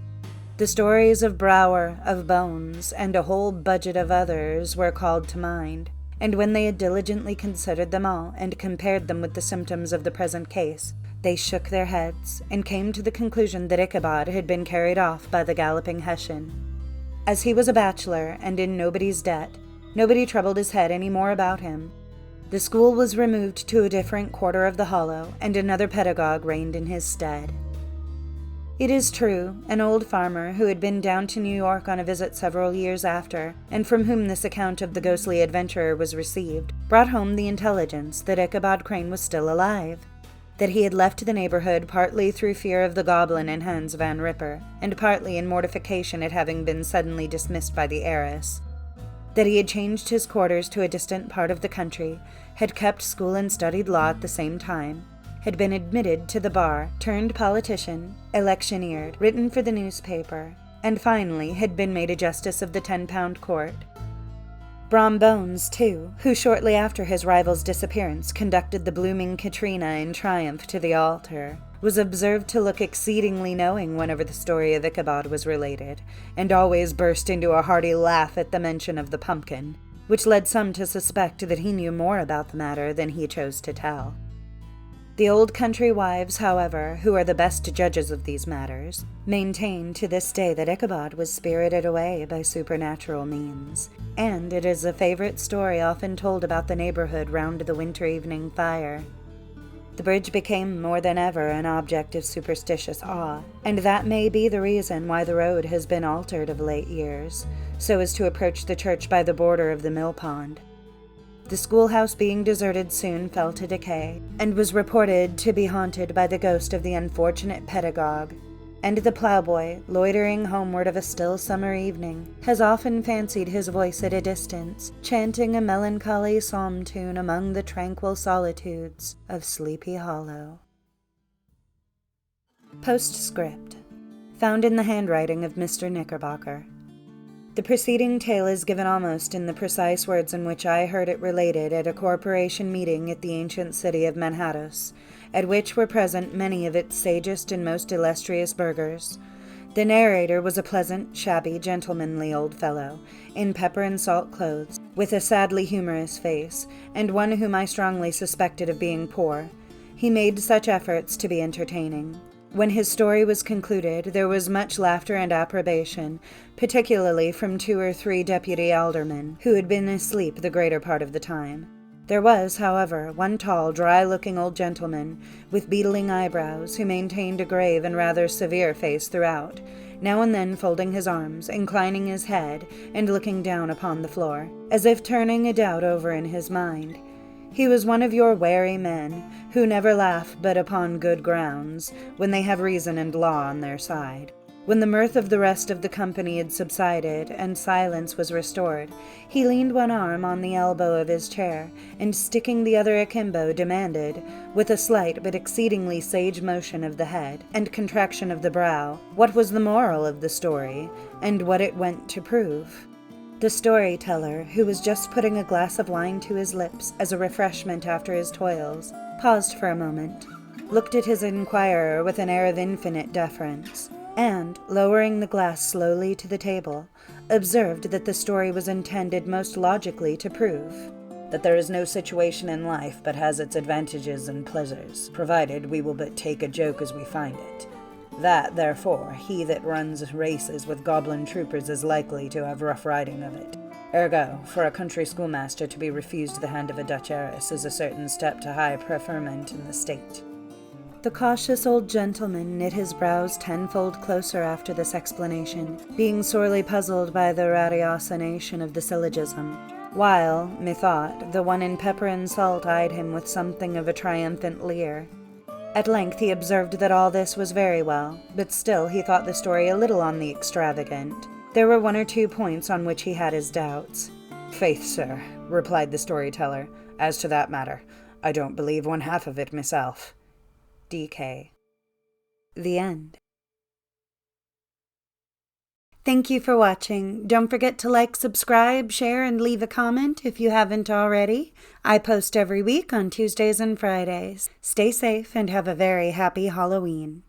The stories of Brower, of Bones, and a whole budget of others were called to mind, and when they had diligently considered them all and compared them with the symptoms of the present case, they shook their heads and came to the conclusion that Ichabod had been carried off by the galloping Hessian. As he was a bachelor and in nobody's debt, nobody troubled his head any more about him. The school was removed to a different quarter of the hollow, and another pedagogue reigned in his stead. It is true, an old farmer who had been down to New York on a visit several years after, and from whom this account of the ghostly adventurer was received, brought home the intelligence that Ichabod Crane was still alive, that he had left the neighborhood partly through fear of the goblin and Hans Van Ripper, and partly in mortification at having been suddenly dismissed by the heiress, that he had changed his quarters to a distant part of the country, had kept school and studied law at the same time, had been admitted to the bar, turned politician, electioneered, written for the newspaper, and finally had been made a justice of the 10-pound court. Brom Bones, too, who shortly after his rival's disappearance conducted the blooming Katrina in triumph to the altar, was observed to look exceedingly knowing whenever the story of Ichabod was related, and always burst into a hearty laugh at the mention of the pumpkin, which led some to suspect that he knew more about the matter than he chose to tell. The old country wives, however, who are the best judges of these matters, maintain to this day that Ichabod was spirited away by supernatural means, and it is a favorite story often told about the neighborhood round the winter evening fire. The bridge became more than ever an object of superstitious awe, and that may be the reason why the road has been altered of late years, so as to approach the church by the border of the mill pond. The schoolhouse being deserted soon fell to decay, and was reported to be haunted by the ghost of the unfortunate pedagogue, and the ploughboy, loitering homeward of a still summer evening, has often fancied his voice at a distance, chanting a melancholy psalm tune among the tranquil solitudes of Sleepy Hollow. Postscript. Found in the handwriting of Mr. Knickerbocker. The preceding tale is given almost in the precise words in which I heard it related at a corporation meeting at the ancient city of Manhattan, at which were present many of its sagest and most illustrious burghers. The narrator was a pleasant, shabby, gentlemanly old fellow, in pepper and salt clothes, with a sadly humorous face, and one whom I strongly suspected of being poor. He made such efforts to be entertaining. When his story was concluded, there was much laughter and approbation, particularly from 2 or 3 deputy aldermen, who had been asleep the greater part of the time. There was, however, one tall, dry-looking old gentleman, with beetling eyebrows, who maintained a grave and rather severe face throughout, now and then folding his arms, inclining his head, and looking down upon the floor, as if turning a doubt over in his mind. He was one of your wary men, who never laugh but upon good grounds, when they have reason and law on their side. When the mirth of the rest of the company had subsided, and silence was restored, he leaned one arm on the elbow of his chair, and sticking the other akimbo, demanded, with a slight but exceedingly sage motion of the head, and contraction of the brow, what was the moral of the story, and what it went to prove. The storyteller, who was just putting a glass of wine to his lips as a refreshment after his toils, paused for a moment, looked at his inquirer with an air of infinite deference, and, lowering the glass slowly to the table, observed that the story was intended most logically to prove that there is no situation in life but has its advantages and pleasures, provided we will but take a joke as we find it. That, therefore, he that runs races with goblin troopers is likely to have rough riding of it. Ergo, for a country schoolmaster to be refused the hand of a Dutch heiress is a certain step to high preferment in the state. The cautious old gentleman knit his brows tenfold closer after this explanation, being sorely puzzled by the ratiocination of the syllogism, while, methought, the one in pepper and salt eyed him with something of a triumphant leer. At length he observed that all this was very well, but still he thought the story a little on the extravagant. There were 1 or 2 points on which he had his doubts. "Faith, sir," replied the storyteller, "as to that matter, I don't believe one half of it myself." D.K. The end. Thank you for watching. Don't forget to like, subscribe, share, and leave a comment if you haven't already. I post every week on Tuesdays and Fridays. Stay safe and have a very happy Halloween.